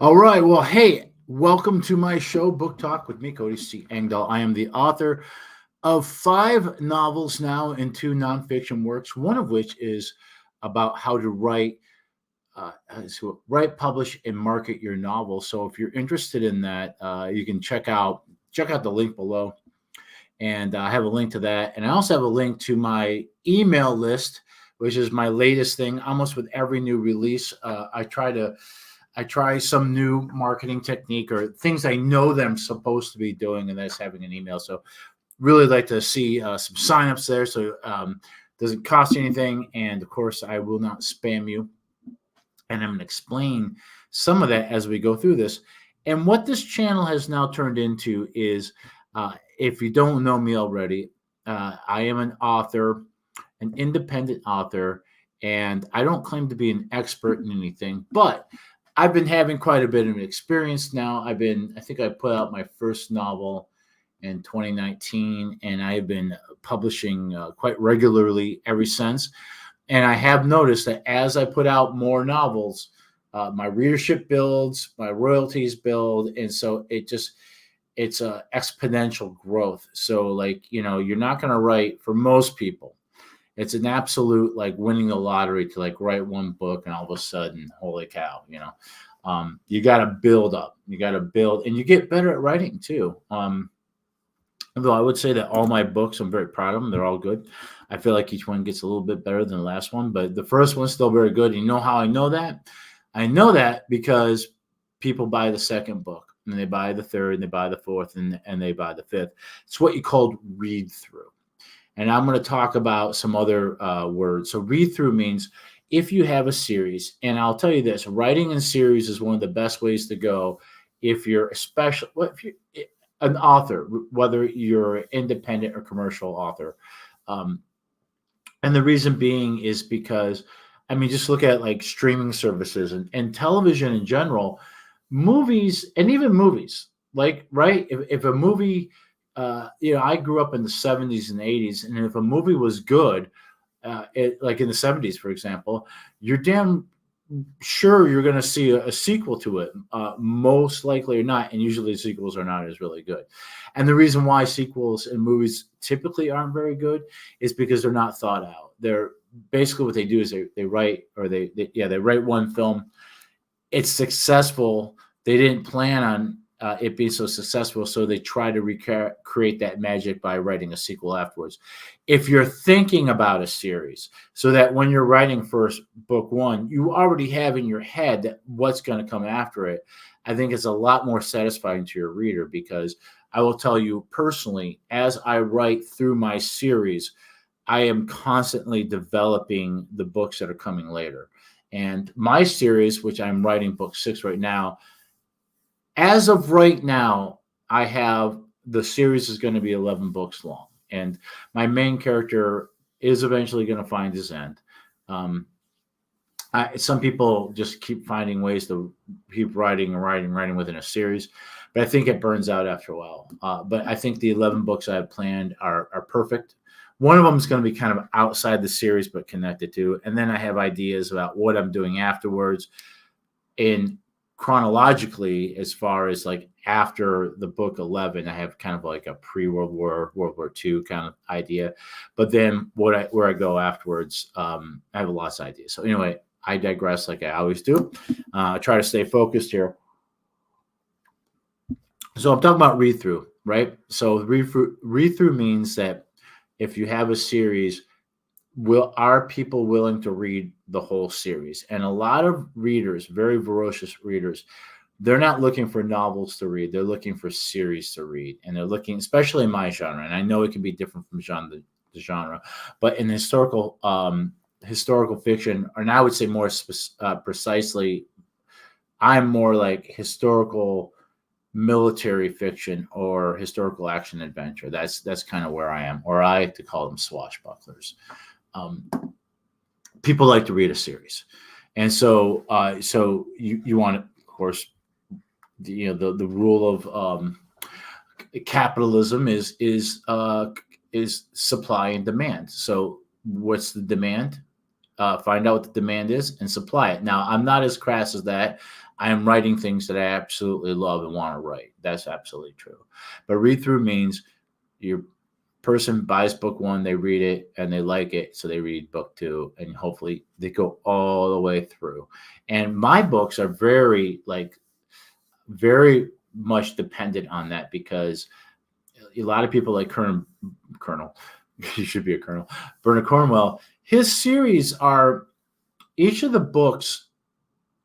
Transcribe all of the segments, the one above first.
All right. Well, hey, welcome to my show, Book Talk with me, Cody C. Engdahl. I am the author of five novels now and two nonfiction works, one of which is about how to write, publish, and market your novel. So if you're interested in that, you can check out the link below, and I have a link to that, and I also have a link to my email list, which is my latest thing. Almost with every new release, I try some new marketing technique or things I know that I'm supposed to be doing, and that's having an email. So really like to see some signups there. So doesn't cost you anything, and of course I will not spam you. And I'm going to explain some of that as we go through this. And what this channel has now turned into is, if you don't know me already, I am an author, an independent author, and I don't claim to be an expert in anything, but I've been having quite a bit of experience now. I think I put out my first novel in 2019, and I've been publishing quite regularly ever since. And I have noticed that as I put out more novels, my readership builds, my royalties build, and so it's a exponential growth. So like you're not going to write for most people. It's an absolute like winning the lottery to like write one book and all of a sudden, holy cow, you got to build up. You got to build, and you get better at writing too. Although I would say that all my books, I'm very proud of them. They're all good. I feel like each one gets a little bit better than the last one, but the first one's still very good. And you know how I know that? I know that because people buy the second book, and they buy the third, and they buy the fourth, and they buy the fifth. It's what you call read through. And I'm going to talk about some other words. So read through means if you have a series, and I'll tell you this, writing in series is one of the best ways to go if you're especially if you an author, whether you're an independent or commercial author. Um, and the reason being is because, I mean, just look at like streaming services and television in general, movies, and even movies. Like, right? If a movie, I grew up in the 70s and 80s, and if a movie was good, like in the 70s, for example, you're damn sure you're going to see a sequel to it, most likely or not. And usually sequels are not as really good. And the reason why sequels in movies typically aren't very good is because they're not thought out. They're basically what they do is they write, or they write one film. It's successful. They didn't plan on it being so successful, so they try to recreate that magic by writing a sequel afterwards. If you're thinking about a series, so that when you're writing first book one, you already have in your head that what's going to come after it, I think it's a lot more satisfying to your reader, because I will tell you personally, as I write through my series, I am constantly developing the books that are coming later. And my series, which I'm writing book 6 right now, as of right now, I have the series is going to be 11 books long, and my main character is eventually going to find his end. Um, some people just keep finding ways to keep writing and writing, writing within a series, but I think it burns out after a while. But I think the 11 books I have planned are perfect. One of them is going to be kind of outside the series, but connected to, and then I have ideas about what I'm doing afterwards in chronologically, as far as like after the book 11, I have kind of like a pre-world war, World War II kind of idea, but then where I go afterwards, I have lots of ideas. So anyway, I digress like I always do. I try to stay focused here. So I'm talking about read through, right? So read through means that if you have a series, are people willing to read the whole series? And a lot of readers, very voracious readers, they're not looking for novels to read. They're looking for series to read, and they're looking, especially in my genre. And I know it can be different from genre to genre, but in historical fiction, and I would say more precisely, I'm more like historical military fiction or historical action adventure. That's kind of where I am, or I like to call them swashbucklers. Um, People like to read a series, and so you want, of course, the rule of capitalism is supply and demand. So what's the demand? Find out what the demand is and supply it. Now, I'm not as crass as that. I am writing things that I absolutely love and want to write. That's absolutely true. But read through means your person buys book one, they read it and they like it, so they read book two, and hopefully they go all the way through. And my books are very much dependent on that, because a lot of people like Colonel, he should be a Colonel, Bernard Cornwell. His series are, each of the books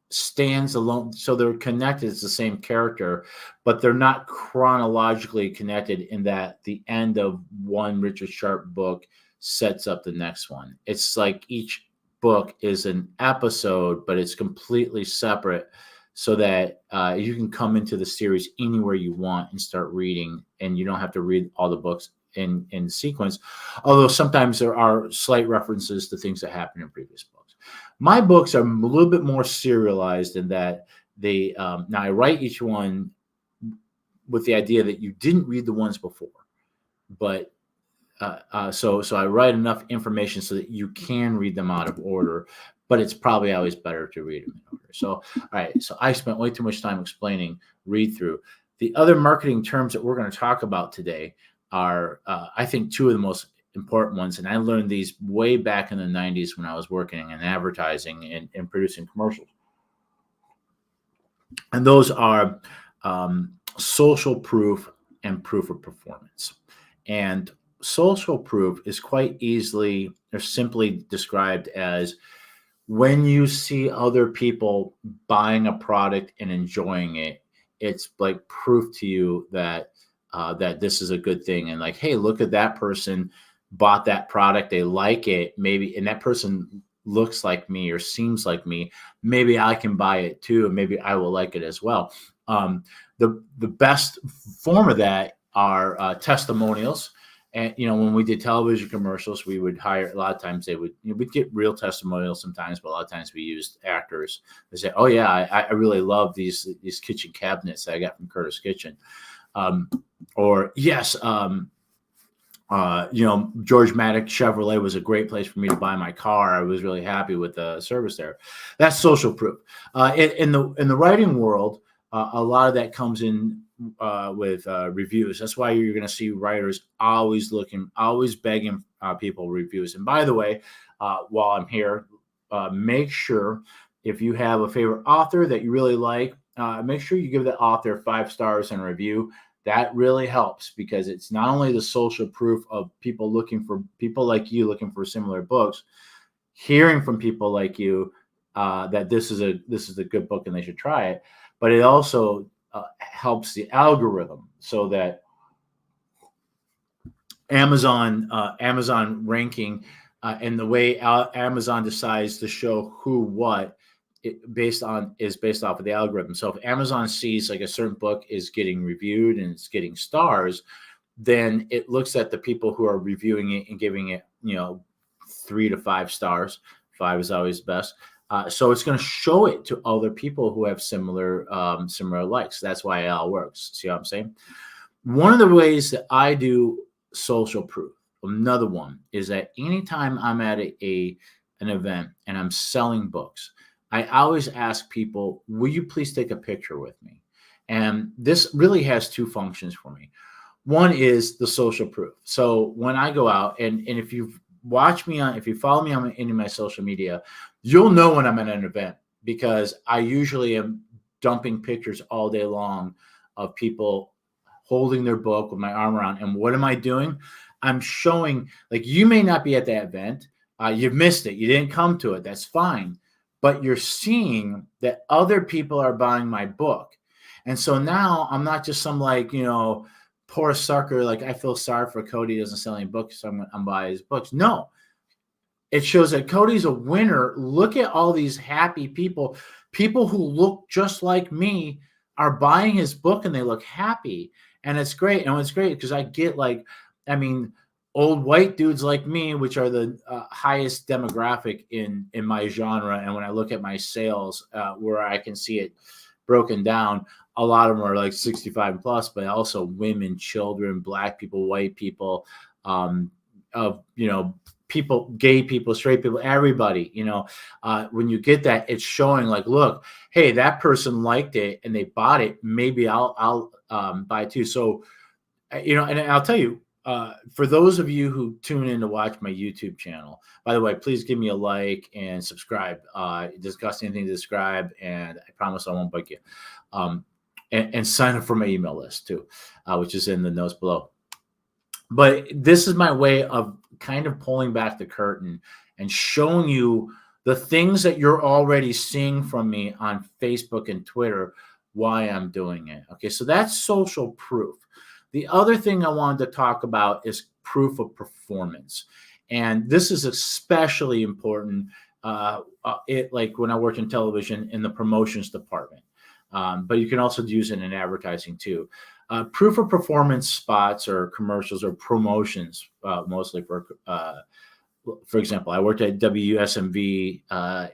stands alone, so they're connected. It's the same character, but they're not chronologically connected in that the end of one Richard Sharpe book sets up the next one. It's like each book is an episode, but it's completely separate, so that you can come into the series anywhere you want and start reading, and you don't have to read all the books in sequence, although sometimes there are slight references to things that happened in previous books. My books are a little bit more serialized in that they now I write each one with the idea that you didn't read the ones before, but so I write enough information so that you can read them out of order, but it's probably always better to read them in order. So, all right, so I spent way too much time explaining read through. The other marketing terms that we're going to talk about today are, I think, two of the most important ones, and I learned these way back in the 90s when I was working in advertising and producing commercials. And those are social proof and proof of performance. And social proof is quite easily or simply described as when you see other people buying a product and enjoying it, it's like proof to you that that this is a good thing. And like, hey, look at that person bought that product, they like it, maybe, and that person looks like me or seems like me, maybe I can buy it too, and maybe I will like it as well. The best form of that are testimonials. And when we did television commercials, we would hire, a lot of times they would, we'd get real testimonials sometimes, but a lot of times we used actors. They say, oh yeah, I really love these kitchen cabinets that I got from Curtis Kitchen. Or yes, George Maddox Chevrolet was a great place for me to buy my car. I was really happy with the service there. That's social proof. In the writing world, a lot of that comes in with reviews. That's why you're going to see writers always begging people reviews. And by the way, while I'm here, make sure if you have a favorite author that you really like, make sure you give that author 5 stars in a review. That really helps, because it's not only the social proof of people like you looking for similar books, hearing from people like you that this is a good book and they should try it, but it also helps the algorithm, so that Amazon ranking and the way Amazon decides to show who what based off of the algorithm. So if Amazon sees like a certain book is getting reviewed and it's getting stars, then it looks at the people who are reviewing it and giving it 3 to 5 stars. 5 is always best. So it's going to show it to other people who have similar likes. That's why it all works. See what I'm saying? One of the ways that I do social proof, another one, is that anytime I'm at an event and I'm selling books, I always ask people, will you please take a picture with me? And this really has 2 functions for me. One is the social proof. So when I go out, and if you follow me on any of my social media, you'll know when I'm at an event, because I usually am dumping pictures all day long of people holding their book with my arm around. And what am I doing? I'm showing, like, you may not be at that event. You've missed it. You didn't come to it. That's fine. But you're seeing that other people are buying my book. And so now I'm not just some poor sucker, like I feel sorry for Cody, doesn't sell any books, so I'm buying his books. No, it shows that Cody's a winner. Look at all these happy people who look just like me are buying his book and they look happy. And it's great. And it's great because I get old white dudes like me, which are the highest demographic in my genre. And when I look at my sales, where I can see it broken down, a lot of them are like 65 plus, but also women, children, Black people, white people, people, gay people, straight people, everybody, when you get that, it's showing like, look, hey, that person liked it and they bought it. Maybe I'll buy it too. So, and I'll tell you, for those of you who tune in to watch my YouTube channel, by the way, please give me a like and subscribe. It doesn't cost anything to subscribe, and I promise I won't bug you. And sign up for my email list too, which is in the notes below. But this is my way of kind of pulling back the curtain and showing you the things that you're already seeing from me on Facebook and Twitter, why I'm doing it. Okay, so that's social proof. The other thing I wanted to talk about is proof of performance. And this is especially important, like when I worked in television in the promotions department. But you can also use it in advertising too. Proof of performance spots or commercials or promotions, mostly for example, I worked at WSMV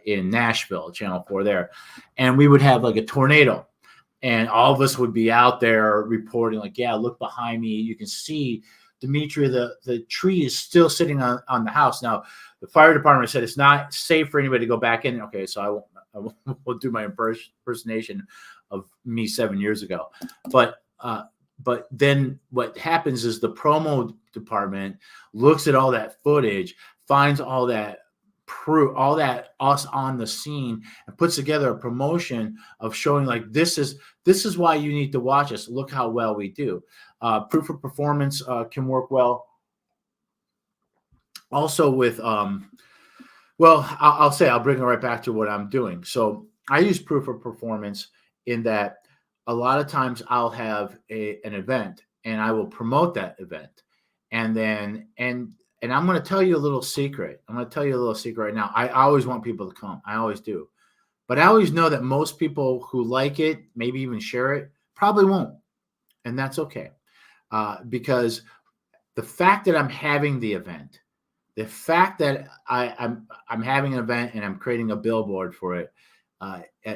in Nashville, Channel 4 there, and we would have like a tornado. And all of us would be out there reporting like, yeah, look behind me. You can see, Dimitri, the tree is still sitting on the house. Now, the fire department said it's not safe for anybody to go back in. Okay, so I won't do my impersonation of me 7 years ago. But then what happens is the promo department looks at all that footage, finds all that proof, all that us on the scene, and puts together a promotion of showing like, this is why you need to watch us. Look how well we do. Proof of performance can work well. Also with, I'll bring it right back to what I'm doing. So I use proof of performance in that a lot of times I'll have an event and I will promote that event. And I'm going to tell you a little secret. I'm going to tell you a little secret right now. I always want people to come. I always do. But I always know that most people who like it, maybe even share it, probably won't. And that's okay. Because the fact that I'm having the event, the fact that I'm having an event and I'm creating a billboard for it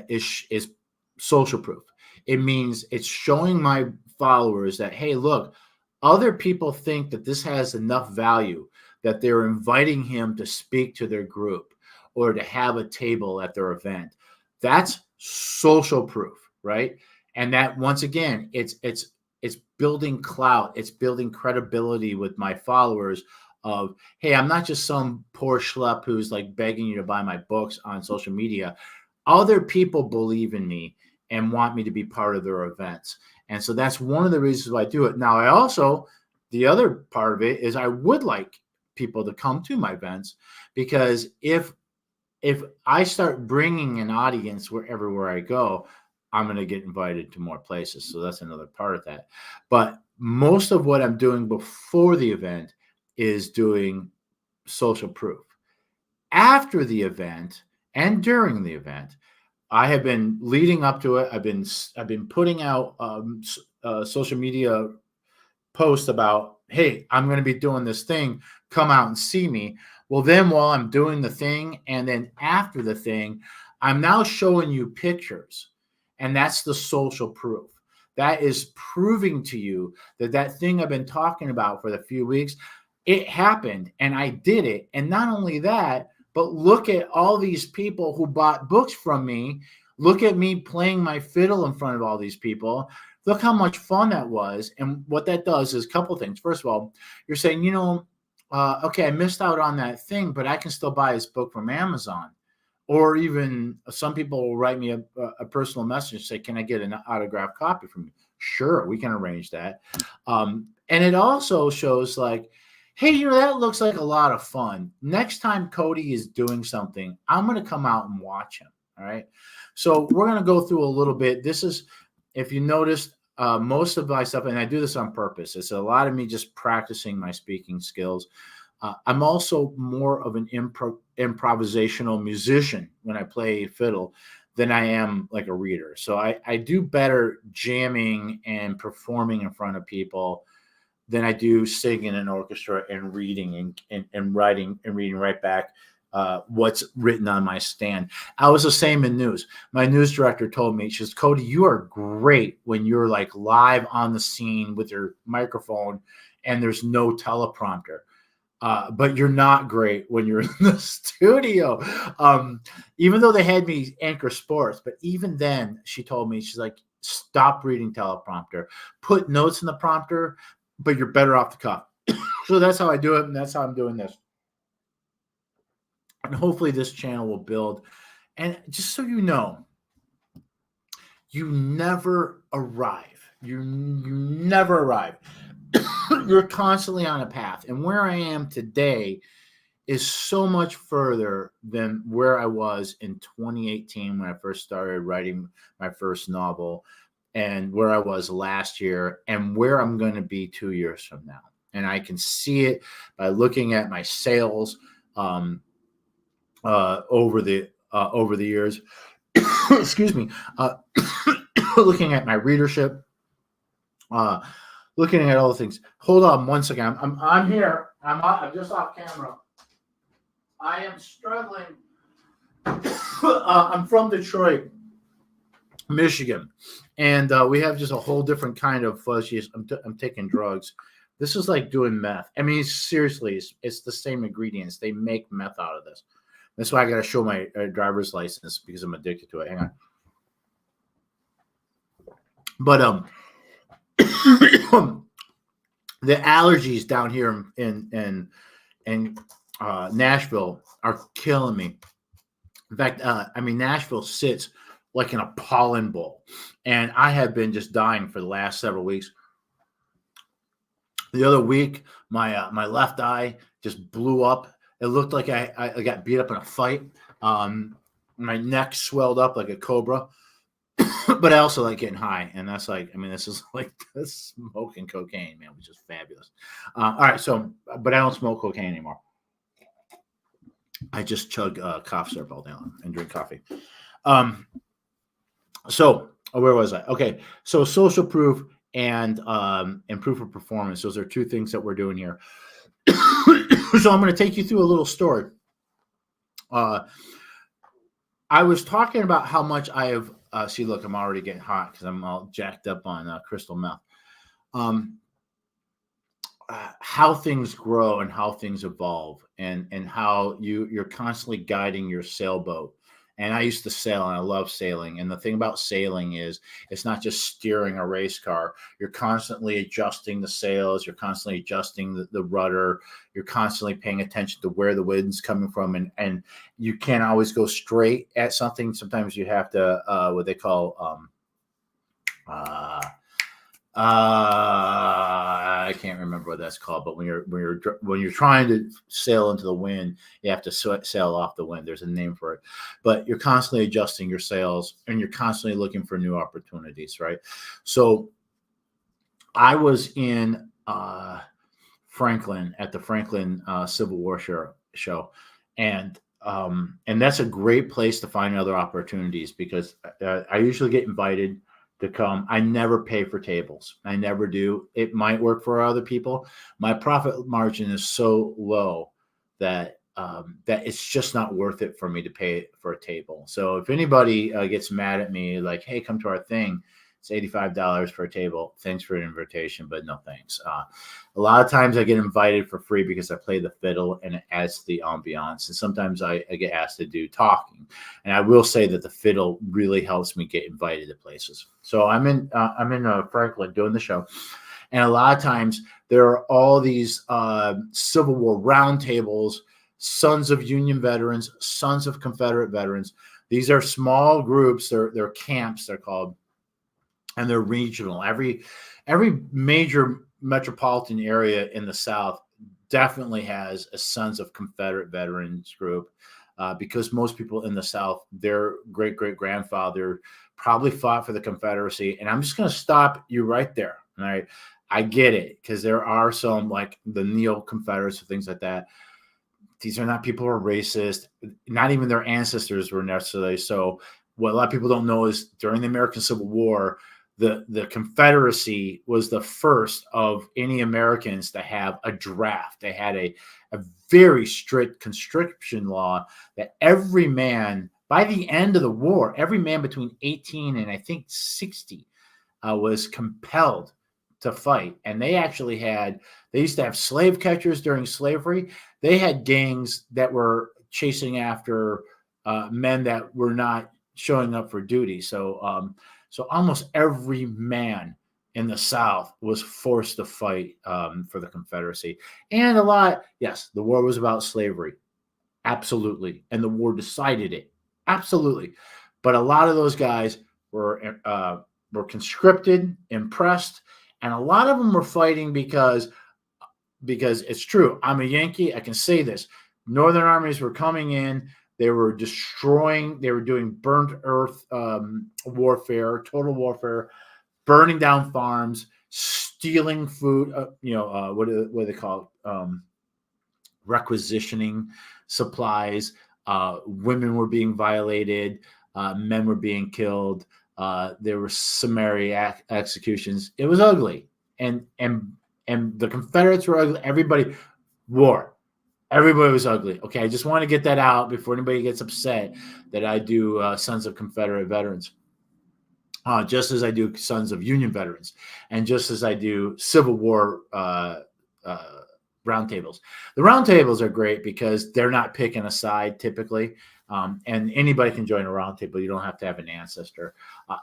is social proof. It means it's showing my followers that, hey, look, other people think that this has enough value that they're inviting him to speak to their group or to have a table at their event. That's social proof, right? And that, once again, it's building clout. It's building credibility with my followers of, hey, I'm not just some poor schlep who's like begging you to buy my books on social media. Other people believe in me and want me to be part of their events. And so that's one of the reasons why I do it. Now, the other part of it is I would like people to come to my events, because if I start bringing an audience everywhere I go, I'm going to get invited to more places. So that's another part of that. But most of what I'm doing before the event is doing social proof. After the event and during the event, I have been leading up to it. I've been putting out social media posts about, hey, I'm going to be doing this thing. Come out and see me. Well, then while I'm doing the thing and then after the thing, I'm now showing you pictures. And that's the social proof. That is proving to you that thing I've been talking about for the few weeks, it happened and I did it. And not only that, but look at all these people who bought books from me. Look at me playing my fiddle in front of all these people. Look how much fun that was. And what that does is a couple things. First of all, you're saying, okay, I missed out on that thing, but I can still buy this book from Amazon. Or even some people will write me a personal message, say, can I get an autographed copy from you? Sure, we can arrange that. And it also shows like, hey, that looks like a lot of fun. Next time Cody is doing something, I'm going to come out and watch him. All right. So we're going to go through a little bit. This is, if you noticed, most of my stuff, and I do this on purpose, it's a lot of me just practicing my speaking skills. I'm also more of an improvisational musician when I play fiddle than I am like a reader. So I do better jamming and performing in front of people than I do singing in an orchestra and reading and writing and reading right back what's written on my stand. I was the same in news. My news director told me, she says, Cody, you are great when you're like live on the scene with your microphone and there's no teleprompter. but you're not great when you're in the studio. Even though they had me anchor sports, but even then, she told me, she's like, stop reading teleprompter, put notes in the prompter, but you're better off the cuff. So that's how I do it, and that's how I'm doing this. And hopefully this channel will build. And just so you know, you never arrive. You never arrive. You're constantly on a path. And where I am today is so much further than where I was in 2018 when I first started writing my first novel, and where I was last year, and where I'm going to be 2 years from now. And I can see it by looking at my sales over the years. Excuse me. Looking at my readership, looking at all the things. Hold on one second. I'm here. I'm just off camera. I am struggling. I'm from Detroit, Michigan, and we have just a whole different kind of fuzzies. I'm taking drugs. This is like doing meth. I mean, seriously, it's the same ingredients. They make meth out of this. That's why I got to show my driver's license, because I'm addicted to it. Hang on. But the allergies down here in Nashville are killing me. In fact, Nashville sits like in a pollen bowl, and I have been just dying for the last several weeks. The other week, my left eye just blew up. It looked like I got beat up in a fight. My neck swelled up like a cobra. But I also like getting high, and that's like, this is like smoking cocaine, man, which is fabulous. All right, so, but I don't smoke cocaine anymore. I just chug cough syrup all day long and drink coffee. So where was I? Okay, so social proof and proof of performance. Those are two things that we're doing here. So I'm going to take you through a little story. I was talking about how much I have. See, look, I'm already getting hot because I'm all jacked up on crystal meth. How things grow and how things evolve, and how you're constantly guiding your sailboat. And I used to sail, and I love sailing. And the thing about sailing is it's not just steering a race car. You're constantly adjusting the sails. You're constantly adjusting the rudder. You're constantly paying attention to where the wind's coming from. And you can't always go straight at something. Sometimes you have to, what they call, I can't remember what that's called, but when you're trying to sail into the wind, you have to sail off the wind. There's a name for it, but you're constantly adjusting your sails, and you're constantly looking for new opportunities, right? So I was in Franklin at the Franklin Civil War show, and that's a great place to find other opportunities, because I usually get invited to come. I never pay for tables. I never do. It might work for other people. My profit margin is so low that that it's just not worth it for me to pay for a table. So if anybody gets mad at me, like, hey, come to our thing, it's $85 for a table. Thanks for an invitation, but no thanks. A lot of times I get invited for free because I play the fiddle and it adds to the ambiance. And sometimes I get asked to do talking. And I will say that the fiddle really helps me get invited to places. So I'm in Franklin doing the show. And a lot of times there are all these Civil War roundtables, sons of Union veterans, sons of Confederate veterans. These are small groups. They're camps, they're called. And they're regional. Every major metropolitan area in the South definitely has a Sons of Confederate Veterans group, because most people in the South, their great-great-grandfather probably fought for the Confederacy. And I'm just going to stop you right there. All right, I get it, because there are some, like the neo-Confederates and things like that. These are not people who are racist. Not even their ancestors were necessarily. So what a lot of people don't know is during the American Civil War, the Confederacy was the first of any Americans to have a draft. They had a very strict conscription law that every man, by the end of the war, every man between 18 and I think 60 was compelled to fight. And they used to have slave catchers during slavery. They had gangs that were chasing after men that were not showing up for duty. So almost every man in the South was forced to fight for the Confederacy. And yes, the war was about slavery. Absolutely. And the war decided it. Absolutely. But a lot of those guys were conscripted, impressed, and a lot of them were fighting because it's true. I'm a Yankee. I can say this. Northern armies were coming in. They were destroying. They were doing burnt earth warfare, total warfare, burning down farms, stealing food. What do they call it? Requisitioning supplies. Women were being violated. Men were being killed. There were summary executions. It was ugly, and the Confederates were ugly. Everybody was ugly. Okay, I just want to get that out before anybody gets upset that I do Sons of Confederate Veterans, just as I do Sons of Union Veterans, and just as I do Civil War roundtables. The roundtables are great because they're not picking a side typically. And anybody can join a roundtable. You don't have to have an ancestor.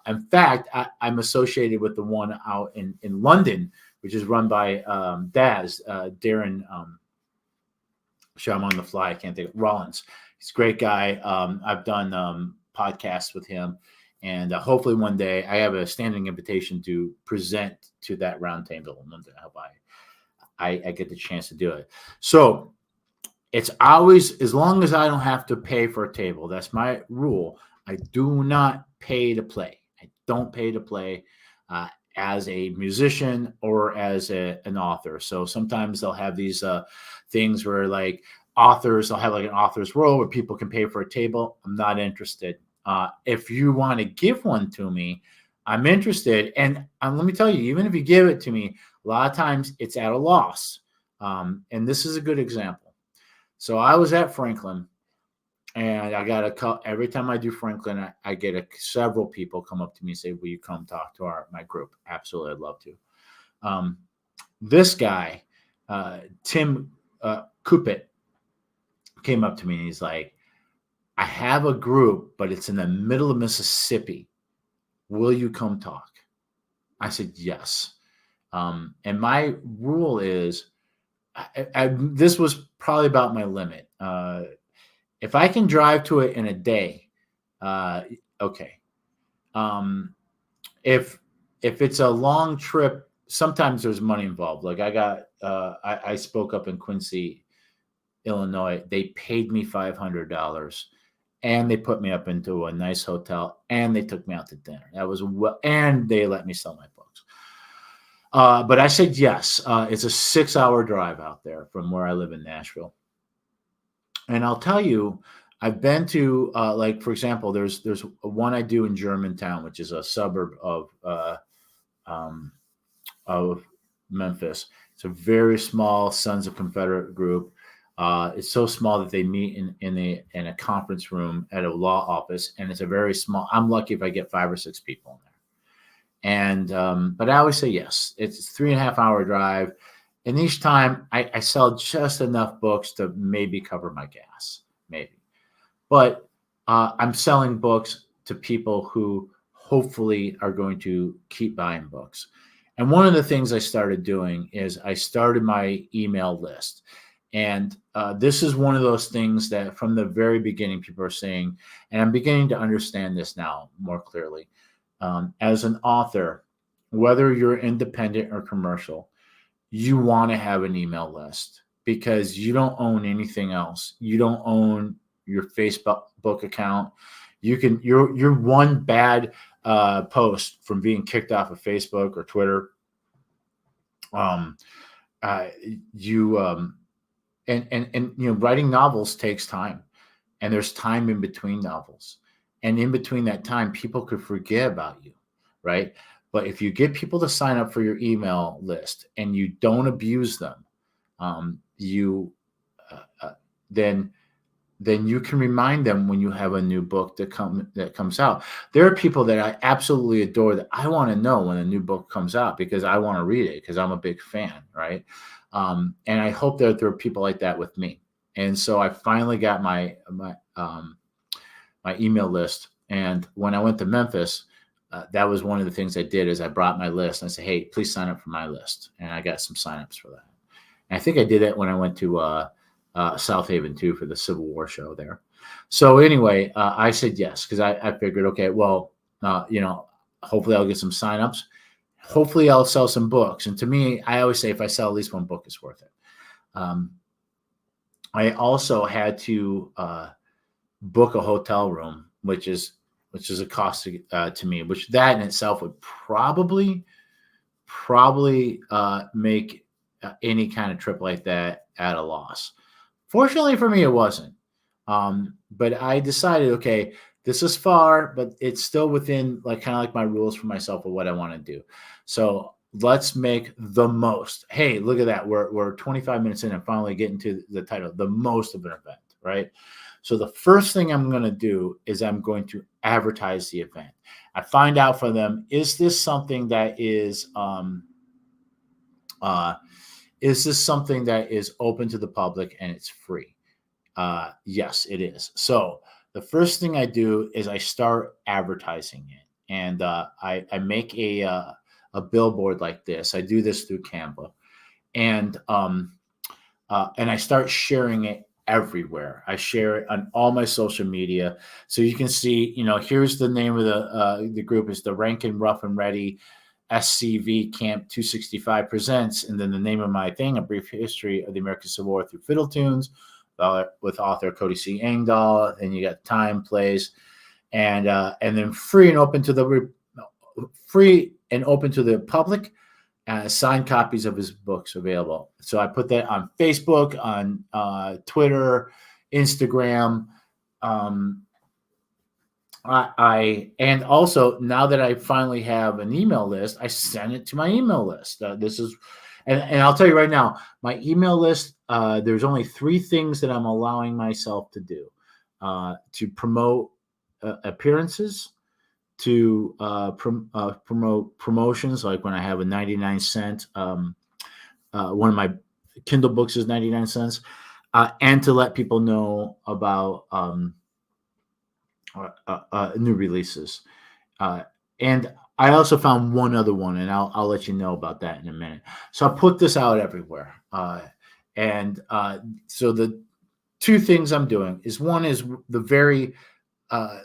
In fact, I'm associated with the one out in London, which is run by Daz, Darren. I'm on the fly. I can't think of Rollins. He's a great guy. I've done podcasts with him. And hopefully one day I have a standing invitation to present to that roundtable in London. I hope I get the chance to do it. So it's always, as long as I don't have to pay for a table, that's my rule. I do not pay to play. I don't pay to play as a musician or as an author. So sometimes they'll have these things where like authors, they'll have like an author's world where people can pay for a table. I'm not interested. If you want to give one to me, I'm interested. And let me tell you, even if you give it to me, a lot of times it's at a loss. And this is a good example. So I was at Franklin, and I got every time I do Franklin, I get several people come up to me and say, "Will you come talk to my group?" Absolutely, I'd love to. This guy, Tim Coopet, came up to me and he's like, "I have a group, but it's in the middle of Mississippi. Will you come talk?" I said, "Yes." And my rule is, this was probably about my limit. If I can drive to it in a day, okay. If it's a long trip, sometimes there's money involved. Like I spoke up in Quincy, Illinois. They paid me $500, and they put me up into a nice hotel, and they took me out to dinner. That was and they let me sell my books. But I said yes. It's a 6-hour drive out there from where I live in Nashville. And I'll tell you, I've been to like, for example, there's one I do in Germantown, which is a suburb of Memphis. It's a very small Sons of Confederate group. It's so small that they meet in a conference room at a law office, and it's a very small. I'm lucky if I get 5 or 6 people in there. And but I always say yes. It's a 3.5-hour drive, and each time I sell just enough books to maybe cover my gas, maybe. But I'm selling books to people who hopefully are going to keep buying books. And one of the things I started doing is I started my email list. And this is one of those things that from the very beginning, people are saying, and I'm beginning to understand this now more clearly. As an author, whether you're independent or commercial, you want to have an email list because you don't own anything else. You don't own your Facebook account. You're one bad post from being kicked off of Facebook or Twitter. And writing novels takes time, and there's time in between novels. And in between that time, people could forget about you, right? But if you get people to sign up for your email list and you don't abuse them, then then you can remind them when you have a new book that comes out. There are people that I absolutely adore that I want to know when a new book comes out because I want to read it because I'm a big fan, right? And I hope that there are people like that with me. And so I finally got my email list. And when I went to Memphis, that was one of the things I did is I brought my list and I said, hey, please sign up for my list. And I got some signups for that. And I think I did it when I went to South Haven too for the Civil War show there. So anyway, I said yes because I figured, okay, well, hopefully I'll get some signups. Hopefully I'll sell some books. And to me, I always say if I sell at least one book, it's worth it. I also had to book a hotel room, which is a cost to me, which that in itself would probably make any kind of trip like that at a loss. Fortunately for me, it wasn't. But I decided, okay, this is far, but it's still within kind of my rules for myself of what I want to do. So let's make the most. Hey, look at that. We're 25 minutes in and finally getting to the title, the most of an event, right? So the first thing I'm going to do is I'm going to advertise the event. I find out from them, is this something that is something that is open to the public and it's free? Yes, it is. So the first thing I do is I start advertising it, and I make a billboard like this. I do this through Canva, and I start sharing it everywhere. I share it on all my social media, so you can see. Here's the name of the group is the Rankin Rough and Ready SCV Camp 265 presents, and then the name of my thing: A Brief History of the American Civil War through Fiddle Tunes, with author Cody C. Engdahl. And you got time, place, and then free and open to the public. Signed copies of his books available. So I put that on Facebook, on Twitter, Instagram. And also now that I finally have an email list, I send it to my email list. And I'll tell you right now, my email list, there's only 3 things that I'm allowing myself to do: to promote appearances, to promote promotions, like when I have a 99-cent, one of my Kindle books is 99 cents, and to let people know about new releases. And I also found one other one, and I'll let you know about that in a minute. So I put this out everywhere. So the 2 things I'm doing is, one is the very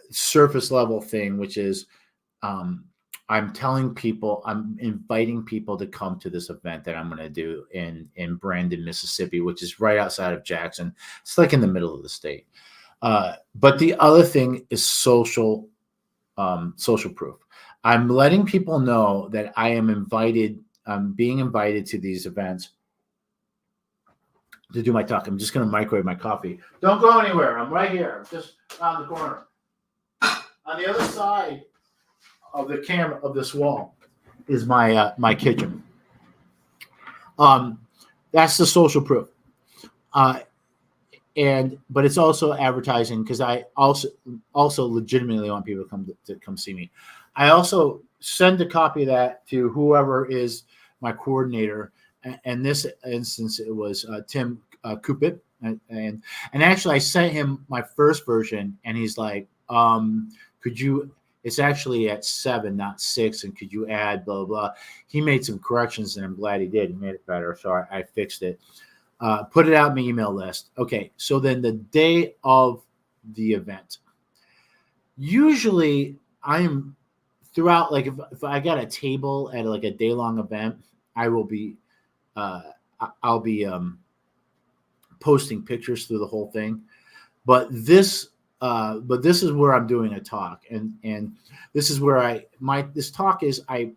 surface level thing, which is I'm telling people, I'm inviting people to come to this event that I'm going to do in Brandon, Mississippi, which is right outside of Jackson. It's in the middle of the state. But the other thing is social proof. I'm letting people know that I am being invited to these events to do my talk. I'm just going to microwave my coffee. Don't go anywhere. I'm right here. I'm just around the corner. On the other side of the camera of this wall is my kitchen. That's the social proof. But it's also advertising, because I also legitimately want people to come see me. I also send a copy of that to whoever is my coordinator. In this instance, it was Tim Kupit. And actually, I sent him my first version, and he's like, could you, it's actually at 7, not 6, and could you add blah, blah, blah. He made some corrections, and I'm glad he did. He made it better, so I fixed it. Put it out in my email list. Okay, so then the day of the event, usually I'm throughout, if I got a table at a day-long event, I'll be posting pictures through the whole thing. But this is where I'm doing a talk, and this is where this talk is I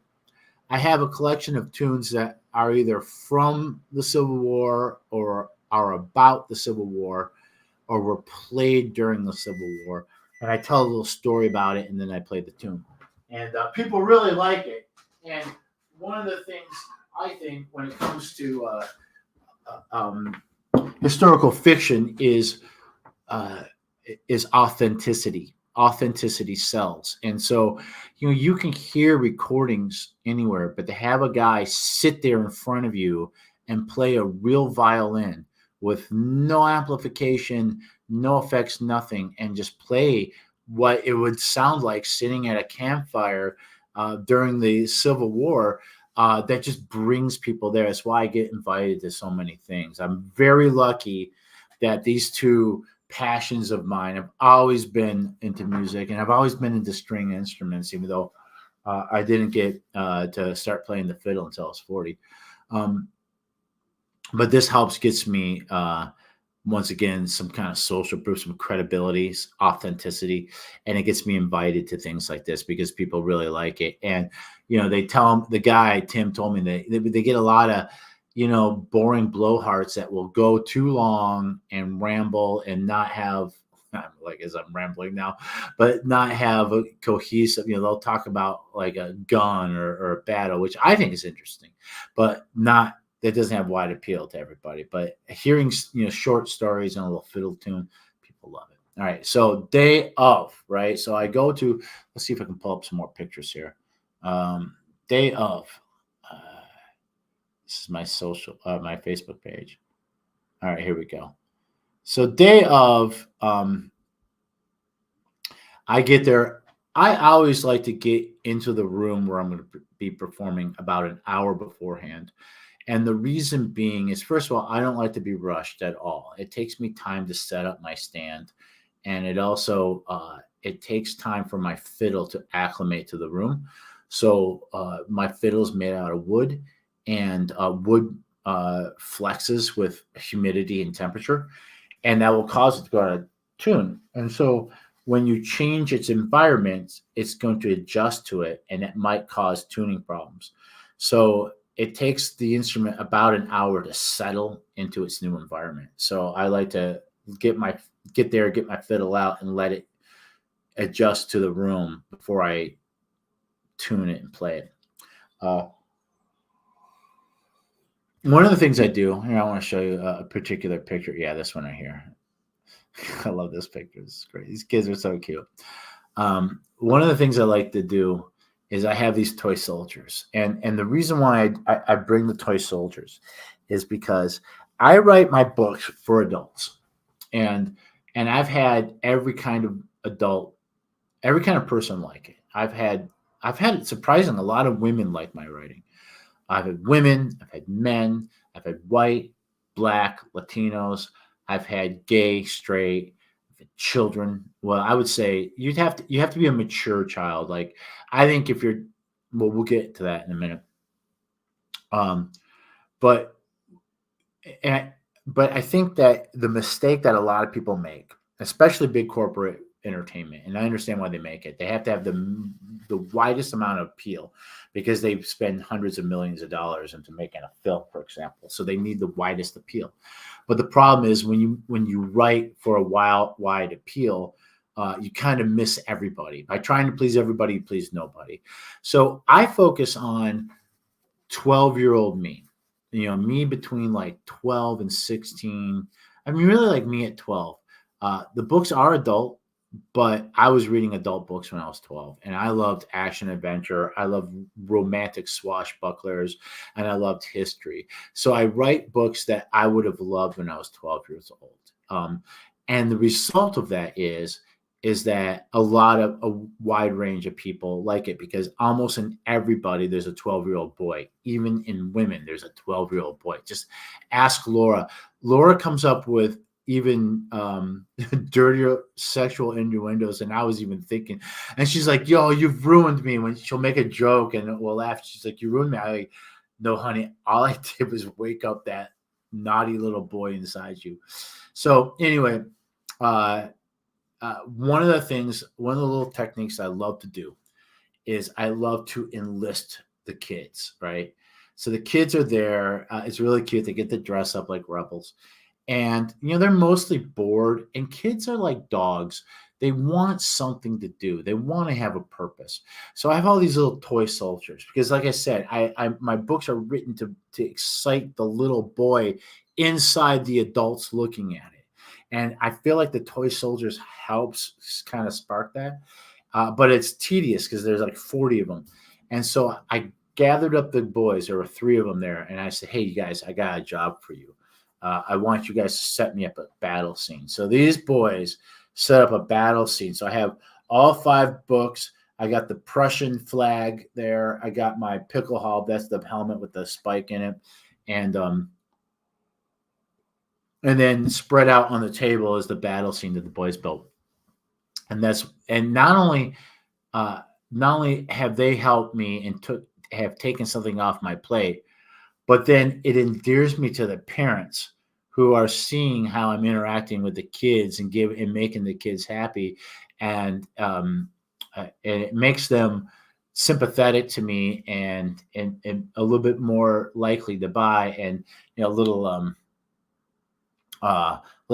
have a collection of tunes that are either from the Civil War or are about the Civil War or were played during the Civil War, and I tell a little story about it, and then I play the tune, and people really like it. And one of the things I think when it comes to historical fiction is uh, is authenticity. Authenticity sells. And so, you can hear recordings anywhere, but to have a guy sit there in front of you and play a real violin with no amplification, no effects, nothing, and just play what it would sound like sitting at a campfire during the Civil War, that just brings people there. That's why I get invited to so many things. I'm very lucky that these two passions of mine have always been into music, and I've always been into string instruments, even though I didn't get to start playing the fiddle until I was 40. Um, but this helps gets me once again some kind of social proof, some credibility, authenticity, and it gets me invited to things like this because people really like it. And they tell him, the guy Tim told me, they get a lot of boring blowhards that will go too long and ramble and not have, like as I'm rambling now, but not have a cohesive, they'll talk about like a gun or a battle, which I think is interesting, but not, that doesn't have wide appeal to everybody. But hearing, short stories and a little fiddle tune, people love it. All right. So day of, right? So I go to, let's see if I can pull up some more pictures here. Day of, this is my my Facebook page. All right, here we go. So day of, I get there. I always like to get into the room where I'm going to be performing about an hour beforehand. And the reason being is, first of all, I don't like to be rushed at all. It takes me time to set up my stand. And it also, it takes time for my fiddle to acclimate to the room. So my fiddle is made out of wood, and wood flexes with humidity and temperature, and that will cause it to go out of tune. And so when you change its environment, it's going to adjust to it, and it might cause tuning problems. So it takes the instrument about an hour to settle into its new environment. So I like to get my fiddle out and let it adjust to the room before I tune it and play it. One of the things I do here, I want to show you a particular picture. Yeah, this one right here. I love this picture. It's great. These kids are so cute. One of the things I like to do is I have these toy soldiers, and the reason why I bring the toy soldiers is because I write my books for adults, and I've had every kind of adult, every kind of person like it. I've had surprisingly a lot of women like my writing. I've had women, I've had men, I've had white, black, Latinos, I've had gay, straight, I've had children. Well, I would say you have to be a mature child. Like, I think if you're, well, we'll get to that in a minute. But and but I think that the mistake that a lot of people make, especially big corporate entertainment, and I understand why they make it, they have to have the widest amount of appeal because they spend hundreds of millions of dollars into making a film, for example. So they need the widest appeal. But the problem is when you write for a wide appeal, you kind of miss everybody. By trying to please everybody, you please nobody. So I focus on 12-year-old me. Me between like 12 and 16. I mean, really like me at 12. The books are adult, but I was reading adult books when I was 12, and I loved action adventure. I loved romantic swashbucklers, and I loved history. So I write books that I would have loved when I was 12 years old. And the result of that is that a wide range of people like it, because almost in everybody there's a 12-year-old boy. Even in women there's a 12-year-old boy. Just ask Laura. Laura comes up with even dirtier sexual innuendos than I was even thinking. And she's like, yo, you've ruined me. When she'll make a joke and we'll laugh, she's like, you ruined me. I like, no, honey, all I did was wake up that naughty little boy inside you. So anyway, one of the little techniques I love to do is I love to enlist the kids, right? So the kids are there. It's really cute. They get to dress up like rebels. And, they're mostly bored, and kids are like dogs. They want something to do. They want to have a purpose. So I have all these little toy soldiers because, like I said, my books are written to excite the little boy inside the adults looking at it. And I feel like the Toy Soldiers helps kind of spark that. But it's tedious because there's like 40 of them. And so I gathered up the boys. There were 3 of them there. And I said, hey, you guys, I got a job for you. I want you guys to set me up a battle scene. So these boys set up a battle scene. So I have all 5 books. I got the Prussian flag there. I got my Pickelhaube. That's the helmet with the spike in it. And then spread out on the table is the battle scene that the boys built. And not only have they helped me and have taken something off my plate, but then it endears me to the parents who are seeing how I'm interacting with the kids and making the kids happy, and it makes them sympathetic to me and a little bit more likely to buy. And a little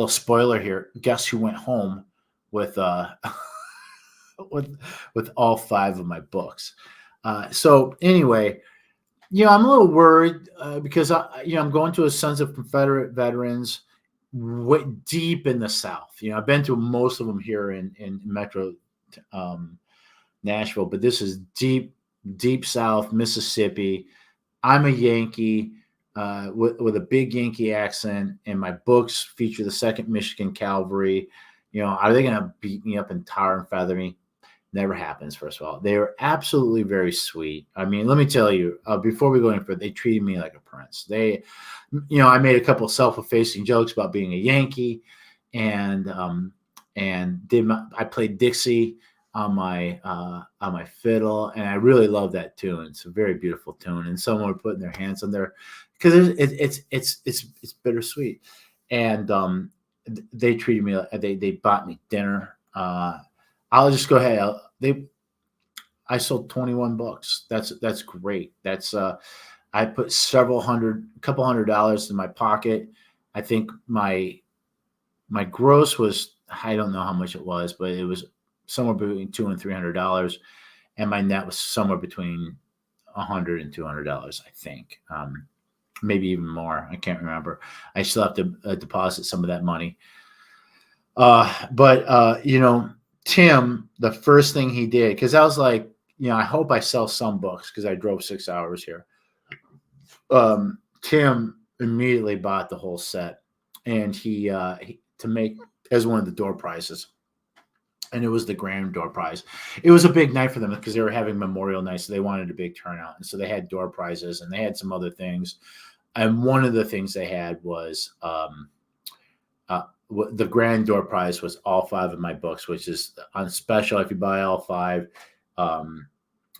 spoiler here: guess who went home with with all 5 of my books? So anyway, I'm a little worried because I'm going to a Sons of Confederate Veterans deep in the South. I've been to most of them here in Metro Nashville, but this is deep South, Mississippi. I'm a Yankee with a big Yankee accent, and my books feature the 2nd Michigan Cavalry. Are they going to beat me up and tar and feather me? Never happens, first of all. They were absolutely very sweet. I mean, let me tell you, before we go any further, they treated me like a prince. I made a couple of self-effacing jokes about being a Yankee, and I played Dixie on my fiddle, and I really love that tune. It's a very beautiful tune, and someone were putting their hands on there because it's bittersweet. And they treated me like they bought me dinner. I'll just go ahead. I sold 21 books. That's great. I put couple $100 in my pocket. I think my gross was, I don't know how much it was, but it was somewhere between $200 and $300, and my net was somewhere between $100 and $200. I think, maybe even more. I can't remember. I still have to deposit some of that money. But Tim, the first thing he did, because I was like, I hope I sell some books because I drove 6 hours here. Tim immediately bought the whole set, and he to make as one of the door prizes, and it was the grand door prize. It was a big night for them because they were having Memorial Night, so they wanted a big turnout, and so they had door prizes, and they had some other things. And one of the things they had was the grand door prize was all 5 of my books, which is on special. If you buy all 5,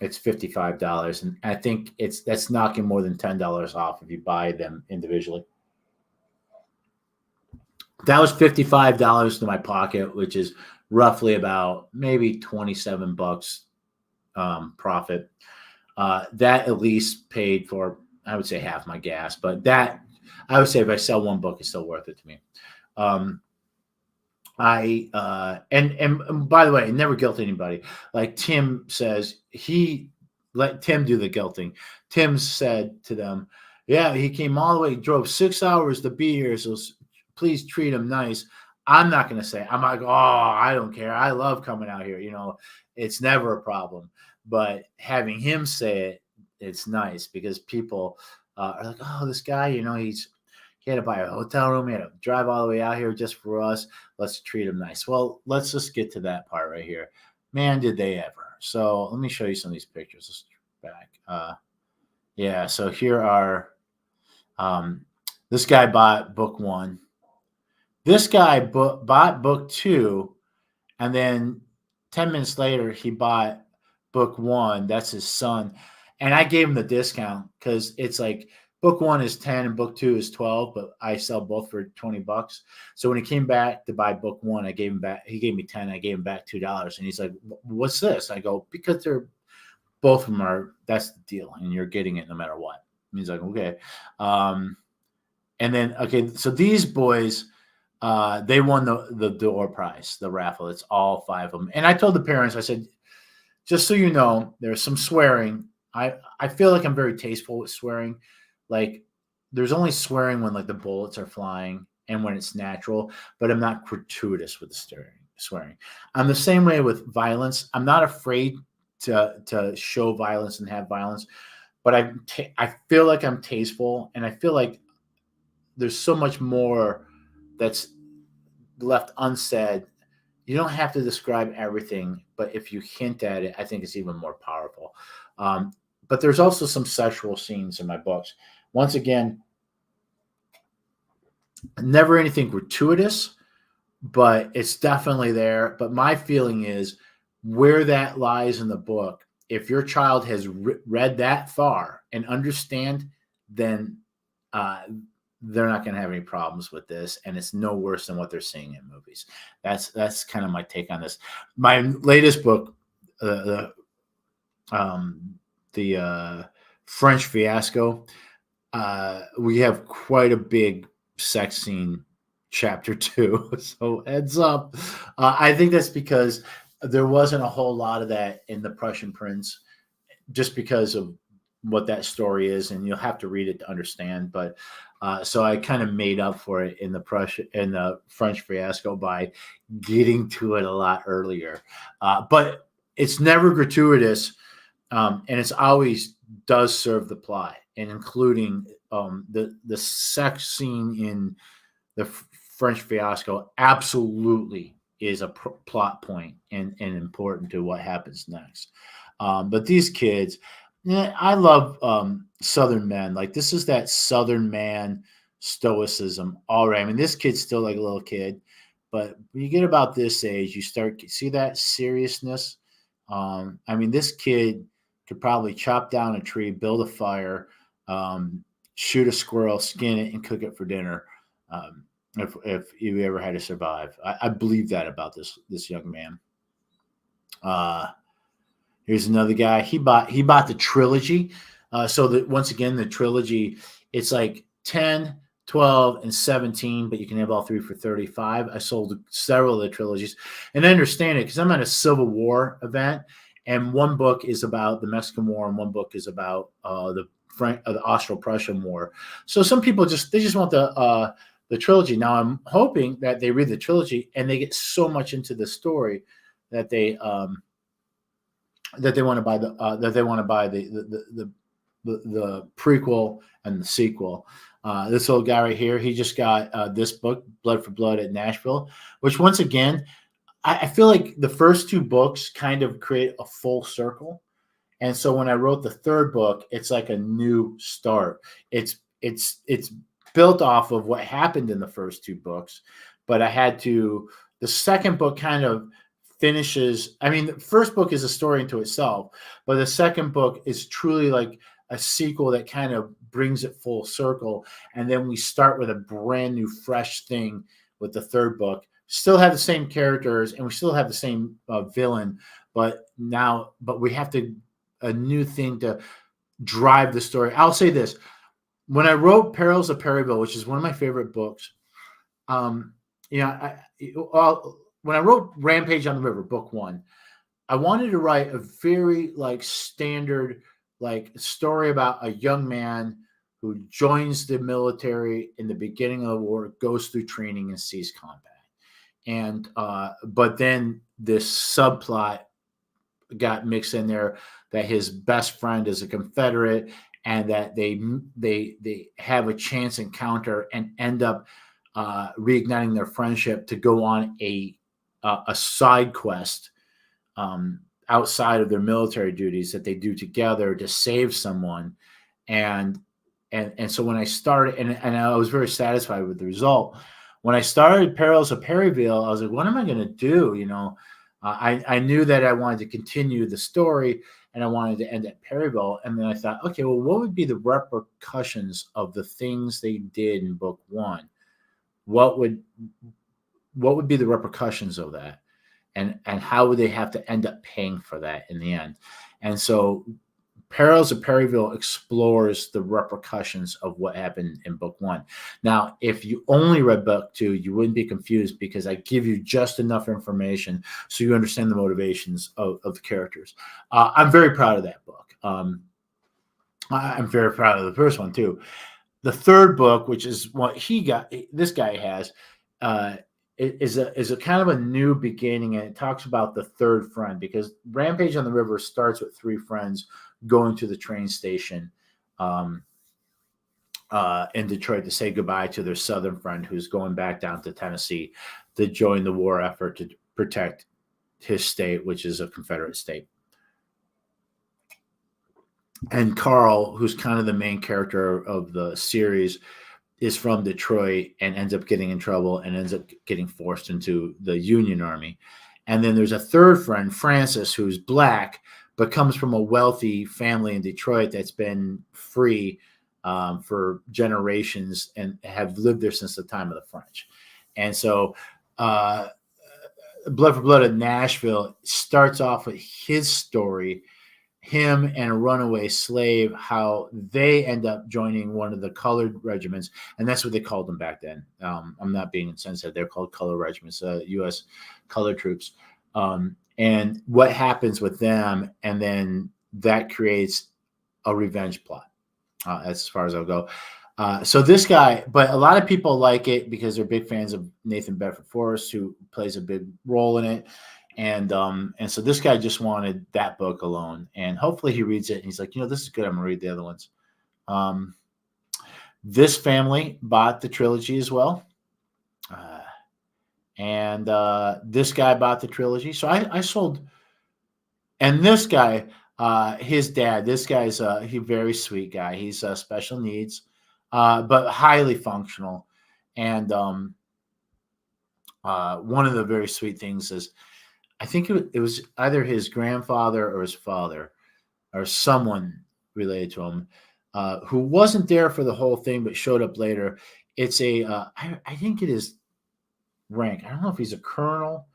it's $55, and I think that's knocking more than $10 off if you buy them individually. That was $55 to my pocket, which is roughly about maybe $27 profit. That at least paid for, I would say, half my gas, but that I would say if I sell one book, it's still worth it to me. And by the way, I never guilt anybody. Like Tim says, he let Tim do the guilting. Tim said to them, yeah, he came all the way, drove 6 hours to be here, so please treat him nice. I'm not going to say, I'm like, oh, I don't care. I love coming out here. It's never a problem. But having him say it, it's nice because people are like, oh, this guy, he had to buy a hotel room. He had to drive all the way out here just for us. Let's treat him nice. Well, let's just get to that part right here. Man, did they ever. So let me show you some of these pictures. Let's back. Yeah, so here are, this guy bought book 1. This guy bought book 2, and then 10 minutes later, he bought book 1. That's his son. And I gave him the discount because it's like book 1 is 10 and book 2 is 12, but I sell both for $20. So when he came back to buy book 1, he gave me 10. I gave him back $2. And he's like, what's this? I go, because they're both of them that's the deal. And you're getting it no matter what. And he's like, okay. And then, okay, so these boys, they won the door prize, the raffle. It's all 5 of them. And I told the parents, I said, just so you know, there's some swearing. I feel like I'm very tasteful with swearing. Like, there's only swearing when like the bullets are flying and when it's natural, but I'm not gratuitous with the swearing. I'm the same way with violence. I'm not afraid to show violence and have violence, but I feel like I'm tasteful, and I feel like there's so much more that's left unsaid. You don't have to describe everything, but if you hint at it, I think it's even more powerful. Um, but there's also some sexual scenes in my books. Once again, never anything gratuitous, but it's definitely there. But my feeling is where that lies in the book. If your child has read that far and understand, then uh, they're not going to have any problems with this, and it's no worse than what they're seeing in movies. That's kind of my take on this. My latest book, uh, the French Fiasco. We have quite a big sex scene chapter 2, so heads up. I think that's because there wasn't a whole lot of that in the Prussian Prince, just because of what that story is, and you'll have to read it to understand. But so I kind of made up for it in the French Fiasco by getting to it a lot earlier. But it's never gratuitous, and it's always does serve the plot, and including the sex scene in the French Fiasco absolutely is a plot point and important to what happens next. But these kids, yeah, I love Southern men. Like, this is that Southern man stoicism. All right, I mean, this kid's still like a little kid, but when you get about this age, you start to see that seriousness. I mean, this kid could probably chop down a tree, build a fire, shoot a squirrel, skin it, and cook it for dinner. If you ever had to survive, I believe that about this young man. Here's another guy. He bought the trilogy. So that once again, the trilogy, it's like 10, 12, and 17, but you can have all three for 35. I sold several of the trilogies, and I understand it because I'm at a Civil War event, and one book is about the Mexican War, and one book is about the Austro-Prussian War. So some people just want the trilogy. Now I'm hoping that they read the trilogy and they get so much into the story that they want to buy the prequel and the sequel. This old guy right here, he just got this book, Blood for Blood at Nashville, which once again, I feel like the first two books kind of create a full circle. And so when I wrote the third book, it's like a new start. It's built off of what happened in the first two books, but the second book kind of finishes. I mean, the first book is a story into itself, but the second book is truly like a sequel that kind of brings it full circle. And then we start with a brand new, fresh thing with the third book. Still have the same characters and we still have the same villain, but we have a new thing to drive the story. I'll say this. When I wrote Perils of Perryville, which is one of my favorite books, when I wrote Rampage on the River, book 1, I wanted to write a very standard story about a young man who joins the military in the beginning of the war, goes through training and sees combat. And but then this subplot got mixed in there that his best friend is a Confederate, and that they have a chance encounter and end up reigniting their friendship to go on a side quest outside of their military duties that they do together to save someone. And so when I started, and I was very satisfied with the result. When I started Perils of Perryville, I was like, what am I going to do? I knew that I wanted to continue the story and I wanted to end at Perryville. And then I thought, okay, well, what would be the repercussions of the things they did in book 1? What would be the repercussions of that? And how would they have to end up paying for that in the end? And so Perils of Perryville explores the repercussions of what happened in book 1. Now, if you only read book 2, you wouldn't be confused because I give you just enough information so you understand the motivations of the characters. I'm very proud of that book. I'm very proud of the first one too. the third book, which is what this guy has, is a kind of a new beginning, and it talks about the third friend, because Rampage on the River starts with three friends going to the train station in Detroit to say goodbye to their southern friend who's going back down to Tennessee to join the war effort to protect his state, which is a Confederate state. And Carl, who's kind of the main character of the series, is from Detroit and ends up getting in trouble and ends up getting forced into the Union Army. And then there's a third friend, Francis, who's black, but comes from a wealthy family in Detroit that's been free for generations and have lived there since the time of the French. And so Blood for Blood of Nashville starts off with his story, him and a runaway slave, how they end up joining one of the colored regiments. And that's what they called them back then. I'm not being insensitive. They're called color regiments, U.S. colored troops. And what happens with them, and then that creates a revenge plot. As far as I'll go. So this guy, but a lot of people like it because they're big fans of Nathan Bedford Forrest, who plays a big role in it. And so this guy just wanted that book alone, and hopefully he reads it and he's like, this is good. I'm gonna read the other ones. This family bought the trilogy as well. And this guy bought the trilogy. So I sold, and this guy, his dad, this guy's he very sweet guy. He's special needs, but highly functional. And one of the very sweet things is, I think it was either his grandfather or his father or someone related to him who wasn't there for the whole thing but showed up later. It's I think it is rank. I don't know if he's a colonel.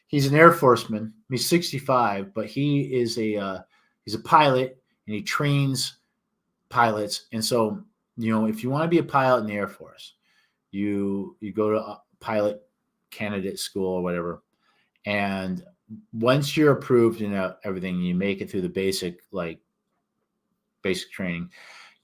He's an Air Forceman. He's 65, but he is he's a pilot, and he trains pilots. And so, if you want to be a pilot in the Air Force, you go to a pilot candidate school or whatever. And once you're approved and everything, you make it through the basic training,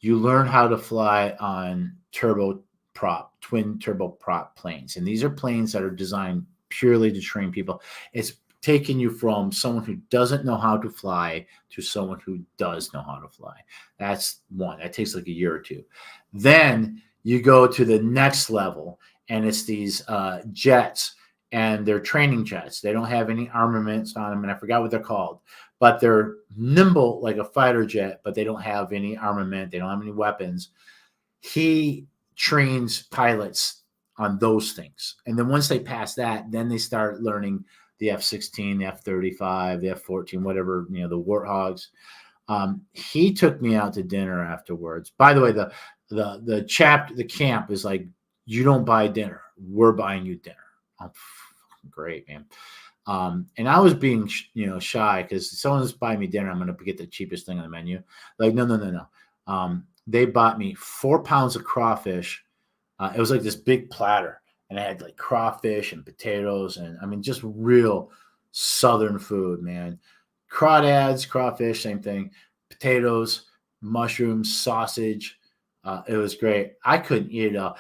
you learn how to fly on twin turboprop planes. And these are planes that are designed purely to train people. It's taking you from someone who doesn't know how to fly to someone who does know how to fly. That's one. That takes like a year or two. Then you go to the next level, and it's these jets, and they're training jets. They don't have any armaments on them, and I forgot what they're called, but they're nimble like a fighter jet, but they don't have any armament. They don't have any weapons. He trains pilots on those things. And then once they pass that, then they start learning the F-16, the F-35, the F-14, whatever, the Warthogs. He took me out to dinner afterwards. By the way, the camp is like, you don't buy dinner. We're buying you dinner. Oh, great, man. And I was being, shy because someone's buying me dinner. I'm going to get the cheapest thing on the menu. Like, no. They bought me 4 pounds of crawfish. It was like this big platter, and it had like crawfish and potatoes, and just real Southern food, man. Crawdads, crawfish, same thing. Potatoes, mushrooms, sausage. It was great. I couldn't eat it all.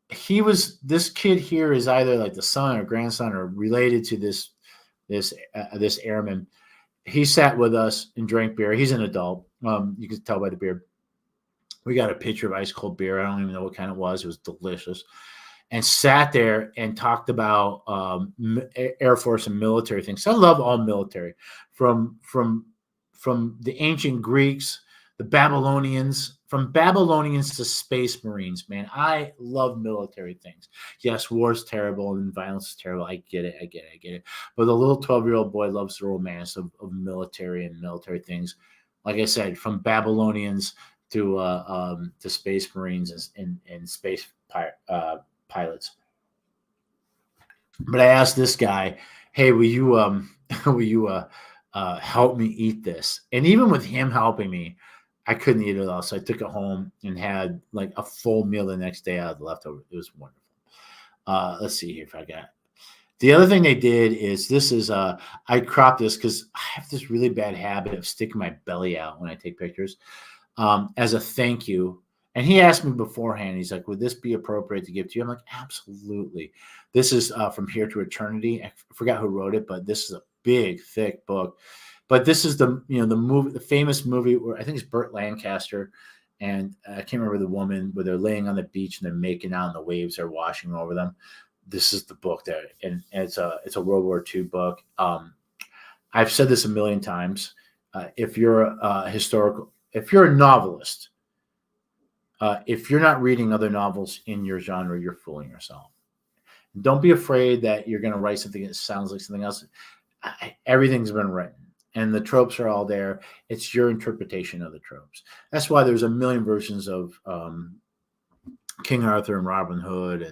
This kid here is either like the son or grandson or related to this airman. He sat with us and drank beer. He's an adult. You can tell by the beard. We got a pitcher of ice cold beer. I don't even know what kind it was. It was delicious. And sat there and talked about Air Force and military things. So I love all military, from the ancient Greeks, the Babylonians, from Babylonians to Space Marines. Man, I love military things. Yes, war's terrible and violence is terrible. I get it. But the little 12-year-old boy loves the romance of military and military things. Like I said, from Babylonians to Space Marines and space pilots. But I asked this guy, "Hey, will you help me eat this?" And even with him helping me, I couldn't eat it all. So I took it home and had like a full meal the next day out of the leftover. It was wonderful. Let's see here if I got. The other thing they did is I cropped this because I have this really bad habit of sticking my belly out when I take pictures. As a thank you. And he asked me beforehand, he's like, would this be appropriate to give to you? I'm like, absolutely. This is From Here to Eternity. I forgot who wrote it, but this is a big, thick book. But this is the movie, the famous movie where I think it's Burt Lancaster, and I can't remember the woman, where they're laying on the beach and they're making out and the waves are washing over them. This is the book that, and it's a World War II book. I've said this a million times. If you're if you're a novelist, if you're not reading other novels in your genre, you're fooling yourself. Don't be afraid that you're going to write something that sounds like something else. Everything's been written, and the tropes are all there. It's your interpretation of the tropes. That's why there's a million versions of King Arthur and Robin Hood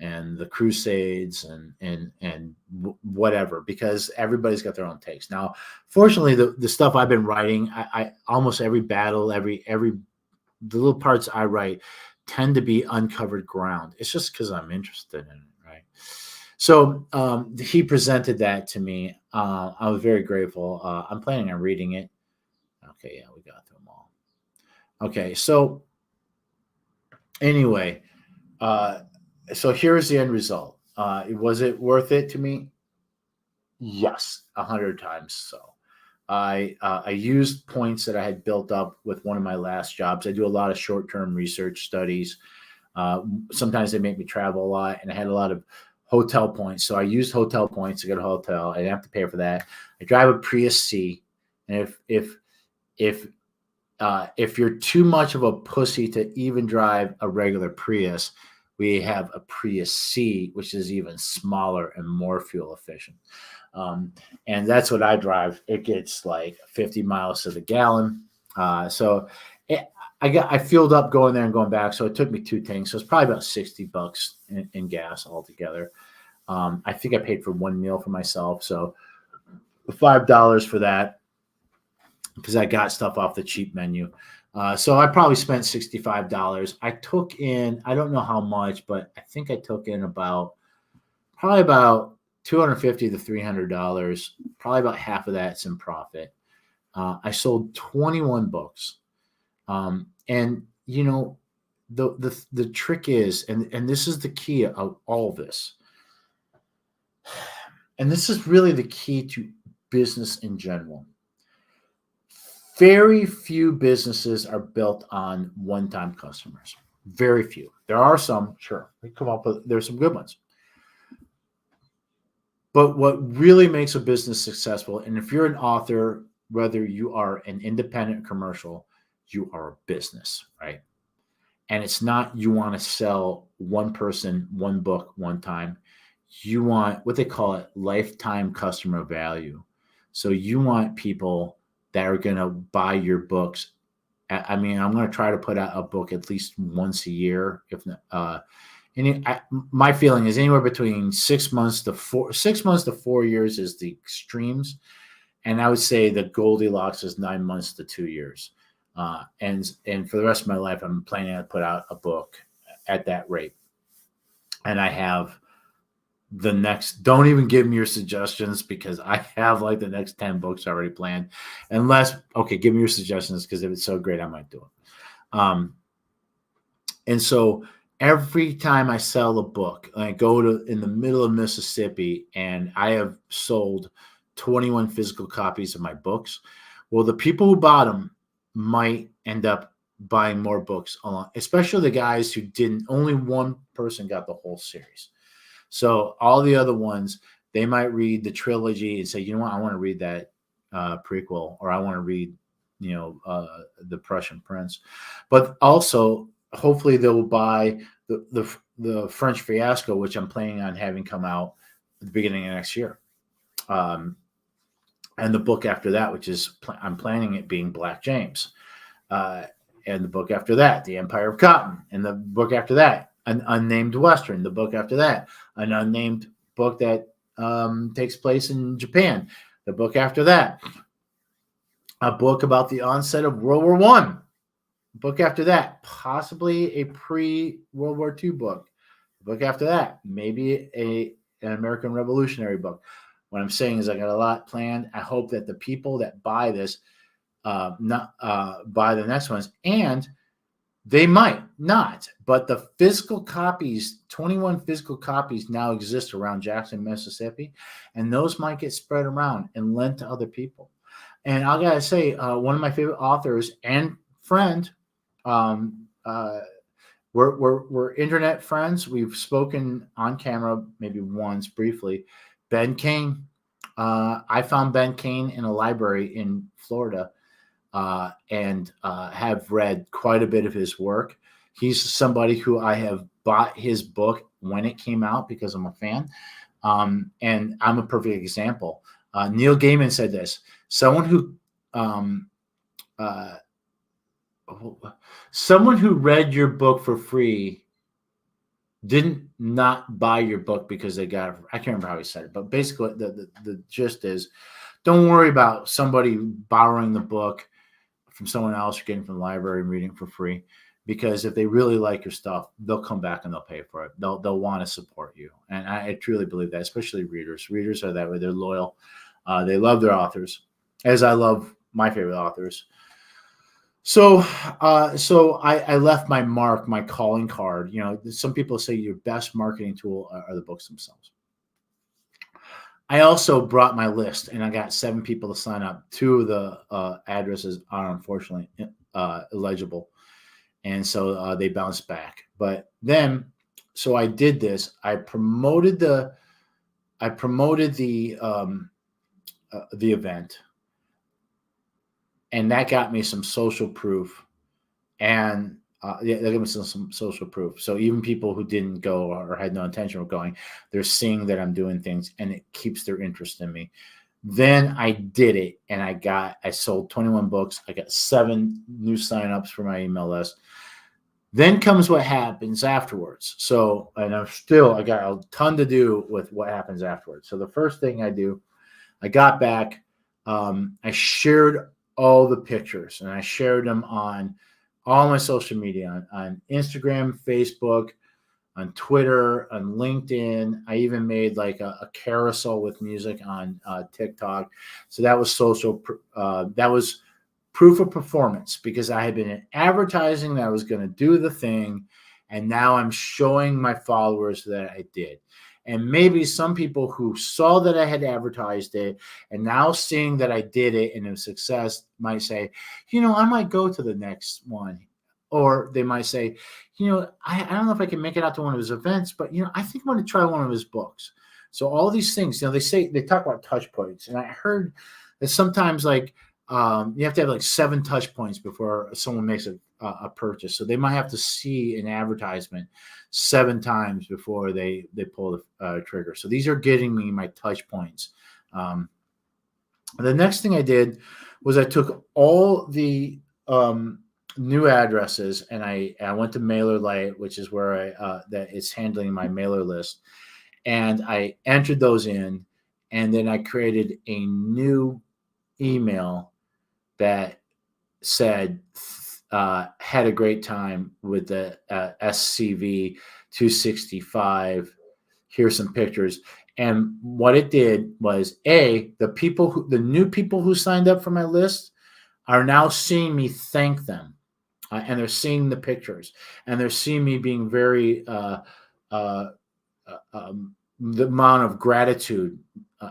and the Crusades and whatever, because everybody's got their own takes. Now, fortunately, the stuff I've been writing, I almost every battle, the little parts I write tend to be uncovered ground. It's just because I'm interested in it, right? So he presented that to me. I was very grateful. I'm planning on reading it. Okay, yeah, we got through them all. Okay, so anyway, so here's the end result. Was it worth it to me? Yes, 100 times so. I used points that I had built up with one of my last jobs. I do a lot of short-term research studies. Sometimes they make me travel a lot, and I had a lot of hotel points. So I used hotel points to go to a hotel. I didn't have to pay for that. I drive a Prius C, and if you're too much of a pussy to even drive a regular Prius, we have a Prius C, which is even smaller and more fuel efficient. And that's what I drive. It gets like 50 miles to the gallon. I filled up going there and going back. So it took me 2 tanks. So it's probably about $60 in gas altogether. I think I paid for 1 meal for myself. So $5 for that, because I got stuff off the cheap menu. So I probably spent $65. I took in, I don't know how much, but I think I took in probably about $250 to $300. Probably about half of that's in profit. I sold 21 books. And you know, the trick is, and this is the key of all this, and this is really the key to business in general. Very few businesses are built on one-time customers. Very few. There are some, sure. There's some good ones. But what really makes a business successful, and if you're an author, whether you are an independent commercial, you are a business, right? And it's not you want to sell one person one book one time. You want what they call it, lifetime customer value. So you want people that are going to buy your books. I mean, I'm going to try to put out a book at least once a year. If not, my feeling is anywhere between 6 months to 4 years is the extremes. And I would say the Goldilocks is 9 months to 2 years. And for the rest of my life, I'm planning to put out a book at that rate. And I have the next, don't even give me your suggestions, because I have like the next 10 books already planned. Okay, give me your suggestions, because if it's so great, I might do it. And so every time I sell a book, I go in the middle of Mississippi, and I have sold 21 physical copies of my books. Well, the people who bought them might end up buying more books along, especially the guys who didn't, only one person got the whole series. So all the other ones, they might read the trilogy and say, you know what, I want to read that prequel, or I want to read, the Prussian Prince. But also, hopefully, they'll buy the French Fiasco, which I'm planning on having come out at the beginning of next year. And the book after that, which is, I'm planning it being Black James. And the book after that, The Empire of Cotton. And the book after that, an unnamed Western. The book after that, an unnamed book that takes place in Japan. The book after that, a book about the onset of World War I. Book after that, possibly a pre-World War II book. The book after that, maybe an American Revolutionary book. What I'm saying is I got a lot planned. I hope that the people that buy this buy the next ones. And They might not, but the physical copies, 21 physical copies now exist around Jackson, Mississippi, and those might get spread around and lent to other people. And I gotta say, one of my favorite authors and friend, um, we're internet friends. We've spoken on camera maybe once briefly. Ben Kane. I found Ben Kane in a library in Florida and have read quite a bit of his work. He's somebody who I have bought his book when it came out because I'm a fan. And I'm a perfect example. Neil Gaiman said this: someone who uh, read your book for free didn't not buy your book because they got it. I can't remember how he said it, but basically the gist is, don't worry about somebody borrowing the book from someone else or getting from the library and reading for free, because if they really like your stuff, they'll come back and they'll pay for it. They'll want to support you, and I truly believe that. Especially readers. Readers are that way. They're loyal. They love their authors, as I love my favorite authors. So I left my mark, my calling card. You know, some people say your best marketing tool are the books themselves. I also brought my list, and I got 7 people to sign up. 2 of the addresses are unfortunately illegible, and so they bounced back. But then, so I did this. I promoted the event, and that got me some social proof, and yeah, that gave me some social proof. So even people who didn't go or had no intention of going, they're seeing that I'm doing things, and it keeps their interest in me. Then I did it, and I sold 21 books. I got 7 new signups for my email list. Then comes what happens afterwards. So, and I got a ton to do with what happens afterwards. So the first thing I do, I got back, I shared all the pictures, and I shared them on all my social media, on Instagram, Facebook, on Twitter, on LinkedIn. I even made like a carousel with music on TikTok. So that was that was proof of performance, because I had been advertising that I was going to do the thing, and now I'm showing my followers that I did. And maybe some people who saw that I had advertised it and now seeing that I did it and it was a success might say, you know, I might go to the next one. Or they might say, you know, I don't know if I can make it out to one of his events, but, you know, I think I'm going to try one of his books. So all these things, you know, they talk about touch points. And I heard that sometimes like you have to have like 7 touch points before someone makes a purchase. So they might have to see an advertisement 7 times before they pull the trigger. So these are getting me my touch points. The next thing I did was I took all the new addresses, and I went to MailerLite, which is where that it's handling my mailer list, and I entered those in, and then I created a new email that said had a great time with the SCV 265. Here's some pictures. And what it did was, the new people who signed up for my list are now seeing me thank them. And they're seeing the pictures, and they're seeing me being very the amount of gratitude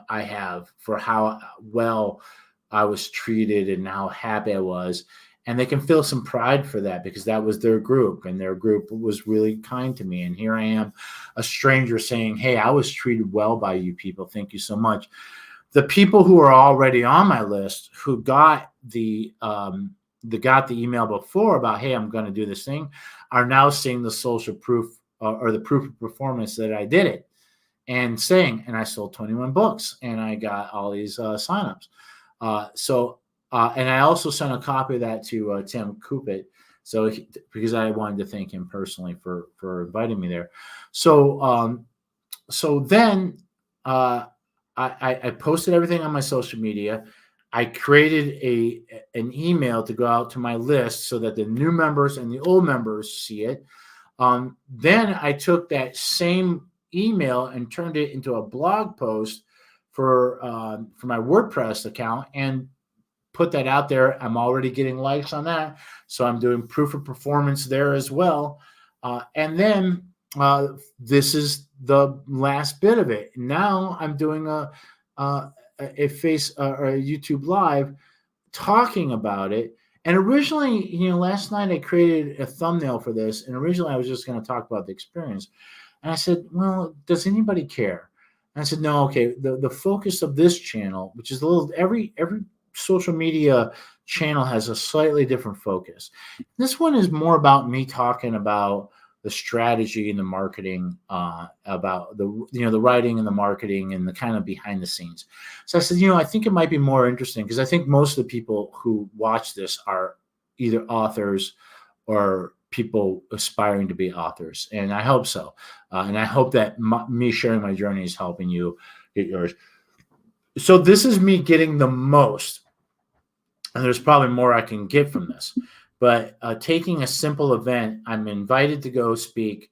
I have for how well I was treated and how happy I was. And they can feel some pride for that, because that was their group, and their group was really kind to me. And here I am, a stranger, saying, hey, I was treated well by you people. Thank you so much. The people who are already on my list, who got the email before about, hey, I'm going to do this thing, are now seeing the social proof or the proof of performance that I did it, and saying, and I sold 21 books, and I got all these signups. And I also sent a copy of that to Tim Coopit, because I wanted to thank him personally for inviting me there. So then I posted everything on my social media. I created an email to go out to my list so that the new members and the old members see it. Then I took that same email and turned it into a blog post for my WordPress account, and put that out there. I'm already getting likes on that. So I'm doing proof of performance there as well. And then this is the last bit of it. Now I'm doing a YouTube live talking about it. And originally, last night I created a thumbnail for this, and originally I was just going to talk about the experience. And I said, well, does anybody care? And I said, no, okay. The focus of this channel, which is every social media channel has a slightly different focus. This one is more about me talking about the strategy and the marketing, about the writing and the marketing and the kind of behind the scenes. So I said, I think it might be more interesting because I think most of the people who watch this are either authors or people aspiring to be authors. And I hope so. And I hope that me sharing my journey is helping you get yours. So this is me getting the most. And there's probably more I can get from this. But taking a simple event, I'm invited to go speak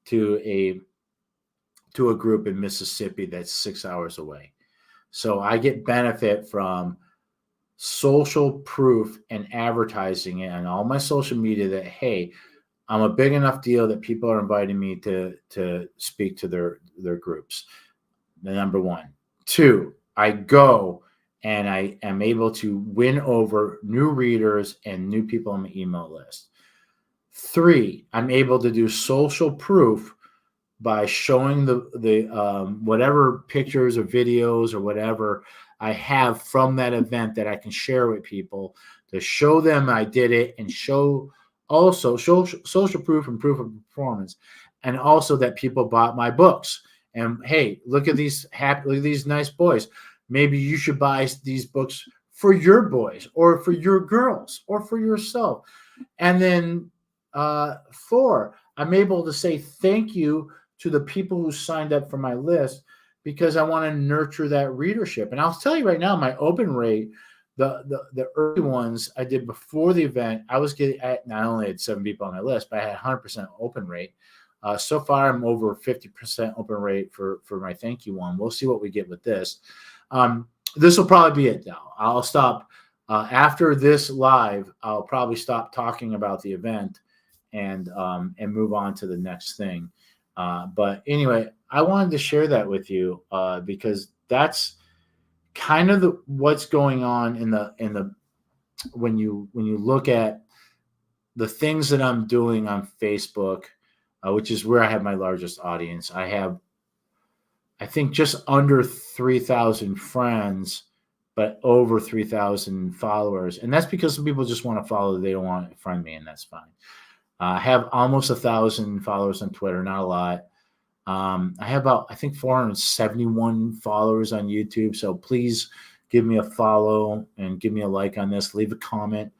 to a group in Mississippi that's 6 hours away. So I get benefit from social proof and advertising it on all my social media that, hey, I'm a big enough deal that people are inviting me to speak to their groups. The number one. Two, I go and I am able to win over new readers and new people on my email list. Three, I'm able to do social proof by showing the whatever pictures or videos or whatever I have from that event that I can share with people to show them I did it, and show social proof and proof of performance, and also that people bought my books. And hey, look at these nice boys. Maybe you should buy these books for your boys or for your girls or for yourself. And then 4, I'm able to say thank you to the people who signed up for my list because I want to nurture that readership. And I'll tell you right now, my open rate, the early ones I did before the event, I was getting, not only had 7 people on my list, but I had 100% open rate. So far, I'm over 50% open rate for my thank you one. We'll see what we get with this. This will probably be it now. I'll stop after this live. I'll probably stop talking about the event and move on to the next thing. But anyway, I wanted to share that with you because that's kind of what's going on in the when you look at the things that I'm doing on Facebook, which is where I have my largest audience. I think just under 3,000 friends, but over 3,000 followers. And that's because some people just want to follow. They don't want to friend me, and that's fine. I have almost 1,000 followers on Twitter, not a lot. I have about, I think, 471 followers on YouTube. So please give me a follow and give me a like on this. Leave a comment.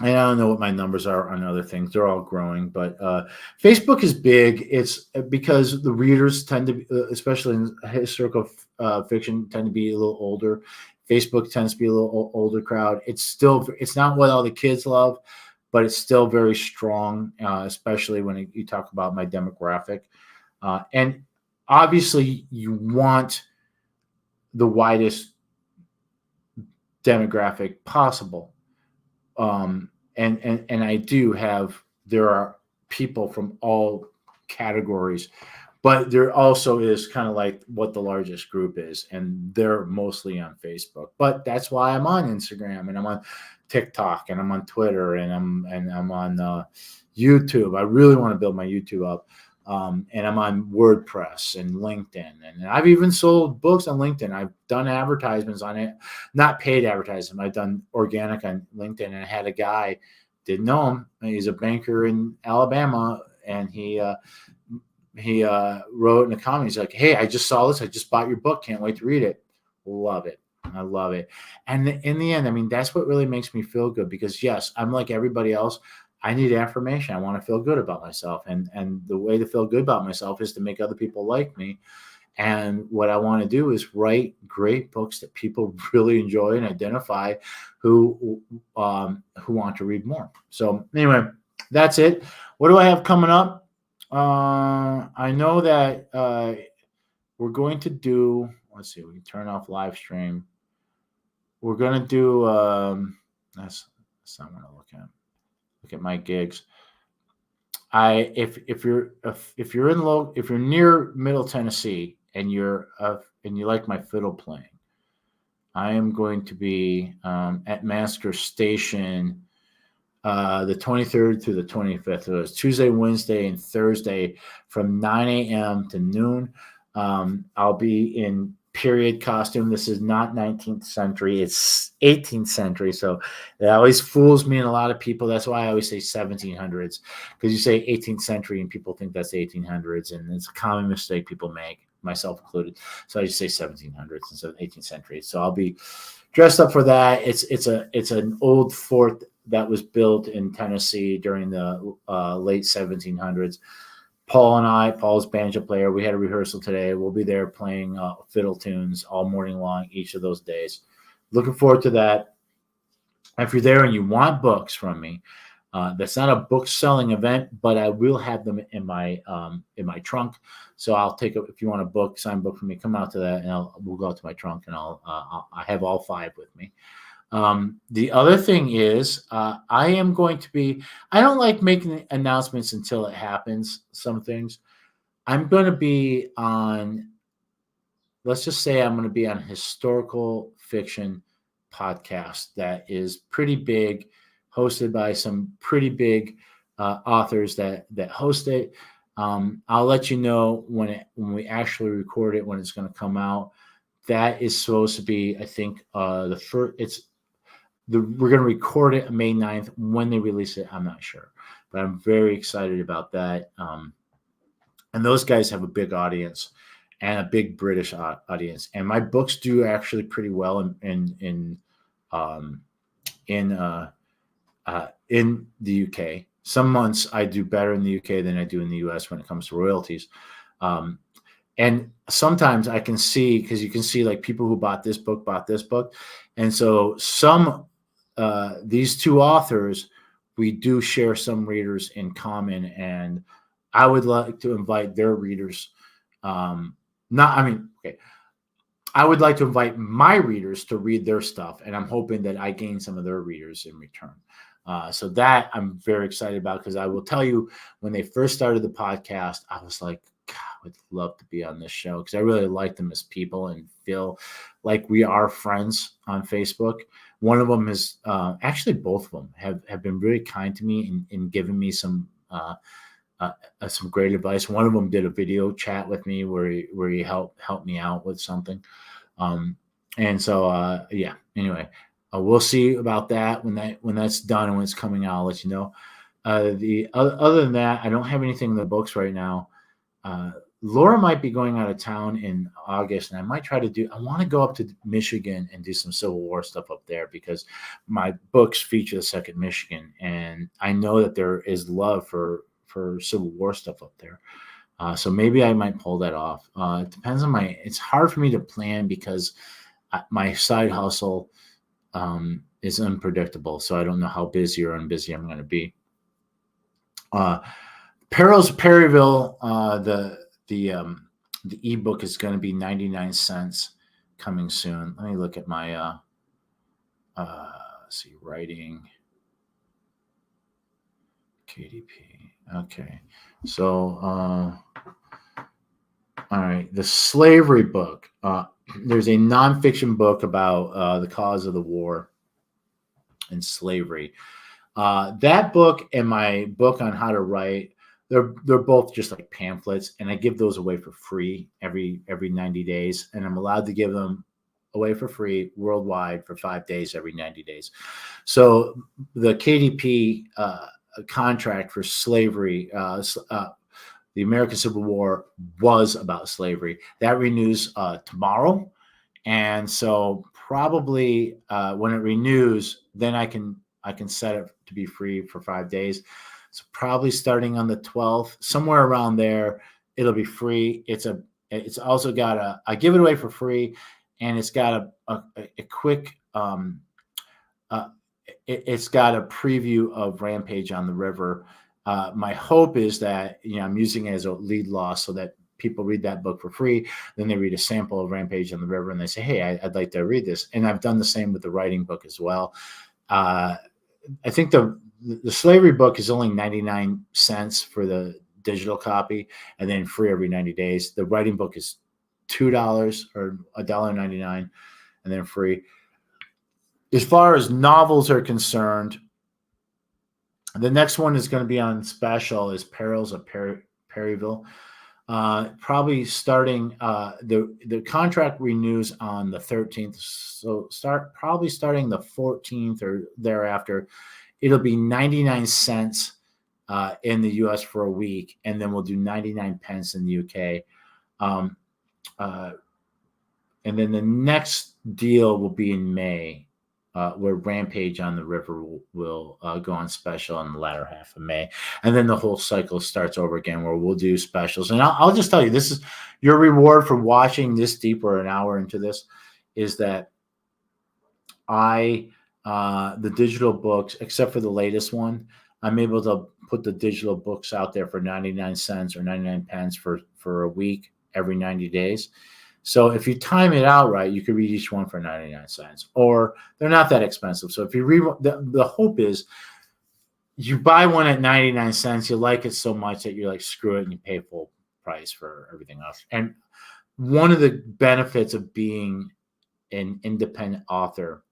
And I don't know what my numbers are on other things. They're all growing, but Facebook is big. It's because the readers tend to be, especially in historical fiction, tend to be a little older. Facebook tends to be a little older crowd. It's not what all the kids love, but it's still very strong, especially when you talk about my demographic. And obviously, you want the widest demographic possible. And I do have, there are people from all categories, but there also is kind of like what the largest group is, and they're mostly on Facebook. But that's why I'm on Instagram, and I'm on TikTok, and I'm on Twitter, and I'm on YouTube. I really want to build my YouTube up. And I'm on WordPress and LinkedIn, and I've even sold books on LinkedIn. I've done advertisements on it, not paid advertisement. I've done organic on LinkedIn, and I had a guy, didn't know him. He's a banker in Alabama, and he wrote in the comments, he's like, "Hey, I just saw this. I just bought your book. Can't wait to read it. Love it. I love it." And in the end, I mean, that's what really makes me feel good, because yes, I'm like everybody else. I need affirmation. I want to feel good about myself. And the way to feel good about myself is to make other people like me. And what I want to do is write great books that people really enjoy and identify, who want to read more. So anyway, that's it. What do I have coming up? I know that we're going to do, let's see, we can turn off live stream. we're gonna do. That's not what I look at. Look at my gigs. If you're in low if you're near Middle Tennessee and you like my fiddle playing, I am going to be at Master Station the 23rd through the 25th. So it's Tuesday, Wednesday, and Thursday from 9 a.m. to noon. I'll be in period costume. This is not 19th century, it's 18th century. So it always fools me and a lot of people. That's why I always say 1700s, because you say 18th century and people think that's 1800s, and it's a common mistake people make, myself included. So I just say 1700s instead of 18th century. So I'll be dressed up for that. It's an old fort that was built in Tennessee during the late 1700s. Paul's banjo player, we had a rehearsal today. We'll be there playing fiddle tunes all morning long, each of those days. Looking forward to that. If you're there and you want books from me, that's not a book selling event, but I will have them in my trunk. So I'll take it if you want a book, signed book from me. Come out to that, and we'll go out to my trunk, and I have all 5 with me. The other thing is, I am going to be, I don't like making announcements until it happens. Some things I'm going to be on, let's just say I'm going to be on a historical fiction podcast that is pretty big, hosted by some pretty big authors that host it. I'll let you know when we actually record it, when it's going to come out. That is supposed to be, I think, the first. We're going to record it on May 9th. When they release it, I'm not sure, but I'm very excited about that. And those guys have a big audience and a big British audience. And my books do actually pretty well in the UK. Some months I do better in the UK than I do in the US when it comes to royalties. And sometimes I can see, because you can see like people who bought this book. And so these 2 authors, we do share some readers in common, and I would like to invite their readers. I would like to invite my readers to read their stuff, and I'm hoping that I gain some of their readers in return. So that I'm very excited about, because I will tell you, when they first started the podcast, I was like, God, I would love to be on this show, because I really like them as people and feel like we are friends on Facebook. One of them is actually both of them have been really kind to me in giving me some great advice. One of them did a video chat with me where he helped me out with something. And so yeah. Anyway, we'll see about that when that's done and when it's coming out. I'll let you know. Other than that, I don't have anything in the books right now. Laura might be going out of town in August, and I might try to I want to go up to Michigan and do some Civil War stuff up there, because my books feature the Second Michigan, and I know that there is love for Civil War stuff up there. So maybe I might pull that off. It depends on it's hard for me to plan, because my side hustle is unpredictable. So I don't know how busy or unbusy I'm going to be. Perils of Perryville, the ebook is going to be 99 cents coming soon. Let me look at my let's see, writing KDP. Okay. So all right, the slavery book. There's a nonfiction book about the cause of the war and slavery. That book and my book on how to write, they're both just like pamphlets, and I give those away for free every 90 days, and I'm allowed to give them away for free worldwide for 5 days every 90 days. So the KDP contract for slavery, the American Civil War was about slavery. That renews tomorrow, and so probably when it renews, then I can set it to be free for 5 days. So probably starting on the 12th, somewhere around there, it'll be free. It's also got I give it away for free, and it's got a quick it's got a preview of Rampage on the River. My hope is that I'm using it as a lead law, so that people read that book for free. Then they read a sample of Rampage on the River and they say, hey, I'd like to read this. And I've done the same with the writing book as well. I think the slavery book is only 99 cents for the digital copy and then free every 90 days. The writing book is $2 or $1.99 and then free. As far as novels are concerned, the next one is going to be on special is Perils of Perryville. Probably starting the contract renews on the 13th, so probably starting the 14th or thereafter. It'll be 99 cents in the U.S. for a week, and then we'll do 99 pence in the U.K. And then the next deal will be in May, where Rampage on the River will go on special in the latter half of May. And then the whole cycle starts over again where we'll do specials. And I'll just tell you, this is your reward for watching this deep or an hour into this, is that the digital books, except for the latest one, I'm able to put the digital books out there for 99 cents or 99 pence for a week every 90 days. So if you time it out right, you could read each one for 99 cents, or they're not that expensive. So if you read, the hope is you buy one at 99 cents, you like it so much that you're like, screw it, and you pay full price for everything else. And one of the benefits of being an independent author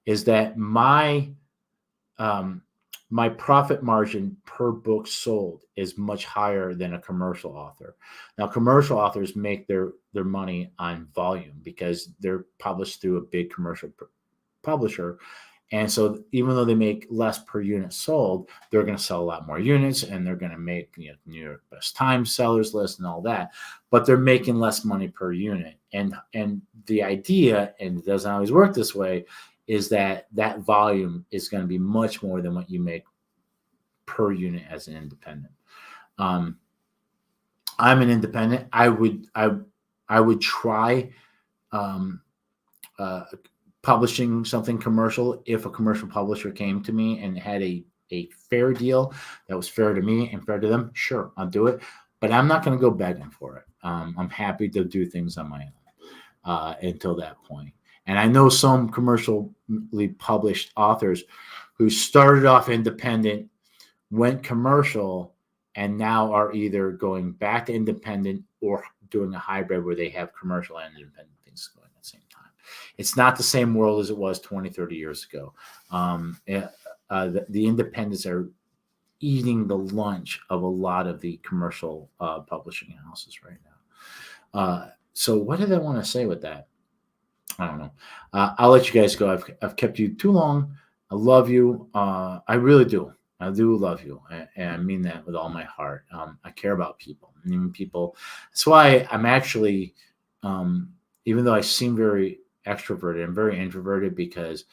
is that my profit margin per book sold is much higher than a commercial author. Now, commercial authors make their money on volume because they're published through a big commercial publisher. And so even though they make less per unit sold, they're going to sell a lot more units, and they're going to make New York Best Times sellers list and all that, but they're making less money per unit. And the idea, and it doesn't always work this way, is that volume is going to be much more than what you make per unit as an independent. I'm an independent. I would try publishing something commercial if a commercial publisher came to me and had a fair deal that was fair to me and fair to them. Sure, I'll do it, but I'm not going to go begging for it. I'm happy to do things on my own until that point. And I know some commercially published authors who started off independent, went commercial, and now are either going back to independent or doing a hybrid where they have commercial and independent things going at the same time. It's not the same world as it was 20, 30 years ago. The independents are eating the lunch of a lot of the commercial publishing houses right now. So what did I want to say with that? I don't know. I'll let you guys go. I've kept you too long. I love you. I really do. I do love you. And I mean that with all my heart. I care about people. I mean, people. That's why I'm actually, even though I seem very extroverted, I'm very introverted because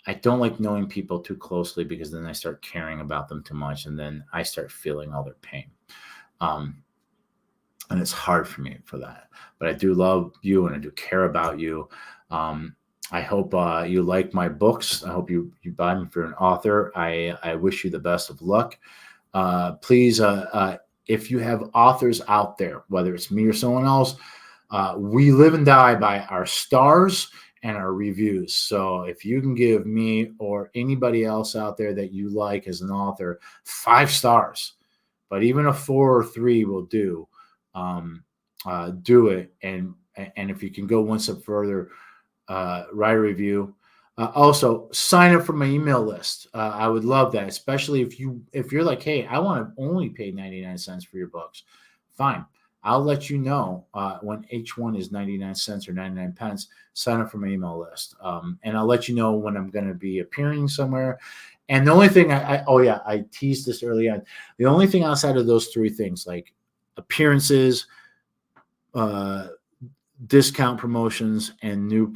I don't like knowing people too closely, because then I start caring about them too much, and then I start feeling all their pain. And it's hard for me for that. But I do love you, and I do care about you. I hope you like my books. I hope you buy them if you're an author. I wish you the best of luck. Please, if you have authors out there, whether it's me or someone else, we live and die by our stars and our reviews. So if you can give me or anybody else out there that you like as an author 5 stars, but even a 4 or 3 will do. Do it. And if you can go one step further, write a review. Also, sign up for my email list. I would love that, especially if you're like, hey, I want to only pay 99 cents for your books. Fine. I'll let you know when each one is 99 cents or 99 pence. Sign up for my email list. And I'll let you know when I'm going to be appearing somewhere. And the only thing I teased this early on. The only thing outside of those 3 things, like appearances, discount promotions, and new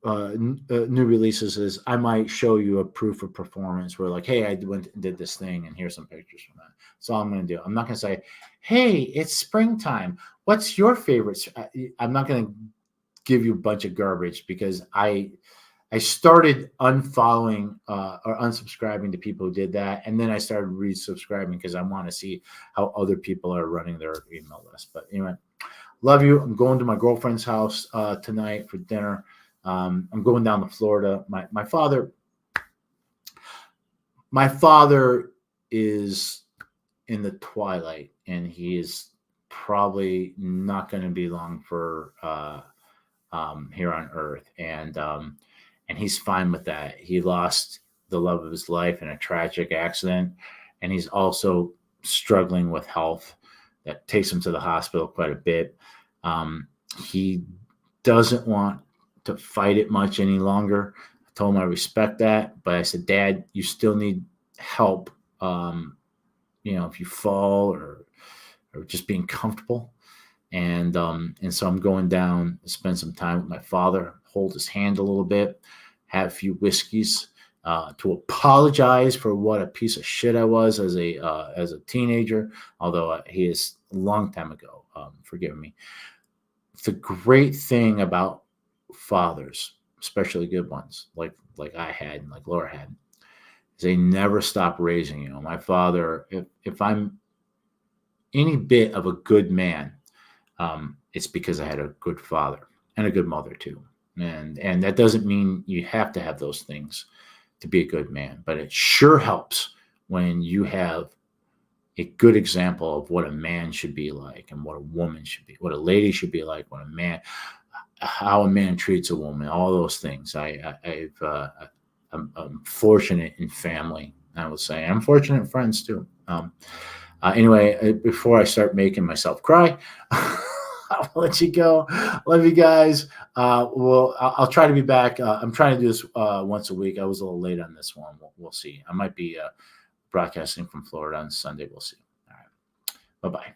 releases, is I might show you a proof of performance where, like, hey, I went and did this thing, and here's some pictures from that. That's all I'm going to do. I'm not going to say, hey, it's springtime, what's your favorite? I'm not going to give you a bunch of garbage, because I I started unfollowing or unsubscribing to people who did that, and then I started resubscribing because I want to see how other people are running their email list. But anyway, love you. I'm going to my girlfriend's house tonight for dinner. I'm going down to Florida. My father is in the twilight, and he is probably not going to be long for here on Earth, and he's fine with that. He lost the love of his life in a tragic accident, and he's also struggling with health that takes him to the hospital quite a bit. He doesn't want to fight it much any longer. I told him I respect that, but I said, Dad, you still need help. If you fall or just being comfortable. And so I'm going down to spend some time with my father, hold his hand a little bit, have a few whiskeys, to apologize for what a piece of shit I was as a teenager, although he is a long time ago. Forgive me. The great thing about fathers, especially good ones, like I had and like Laura had, is they never stop raising you. My father, if I'm any bit of a good man, it's because I had a good father and a good mother too. And that doesn't mean you have to have those things to be a good man, but it sure helps when you have a good example of what a man should be like and what a woman should be, what a lady should be like, how a man treats a woman, all those things. I'm fortunate in family, I would say. I'm fortunate in friends too. Anyway, before I start making myself cry, I'll let you go. Love you guys. I'll try to be back. I'm trying to do this once a week. I was a little late on this one. We'll see. I might be broadcasting from Florida on Sunday. We'll see. All right. Bye-bye.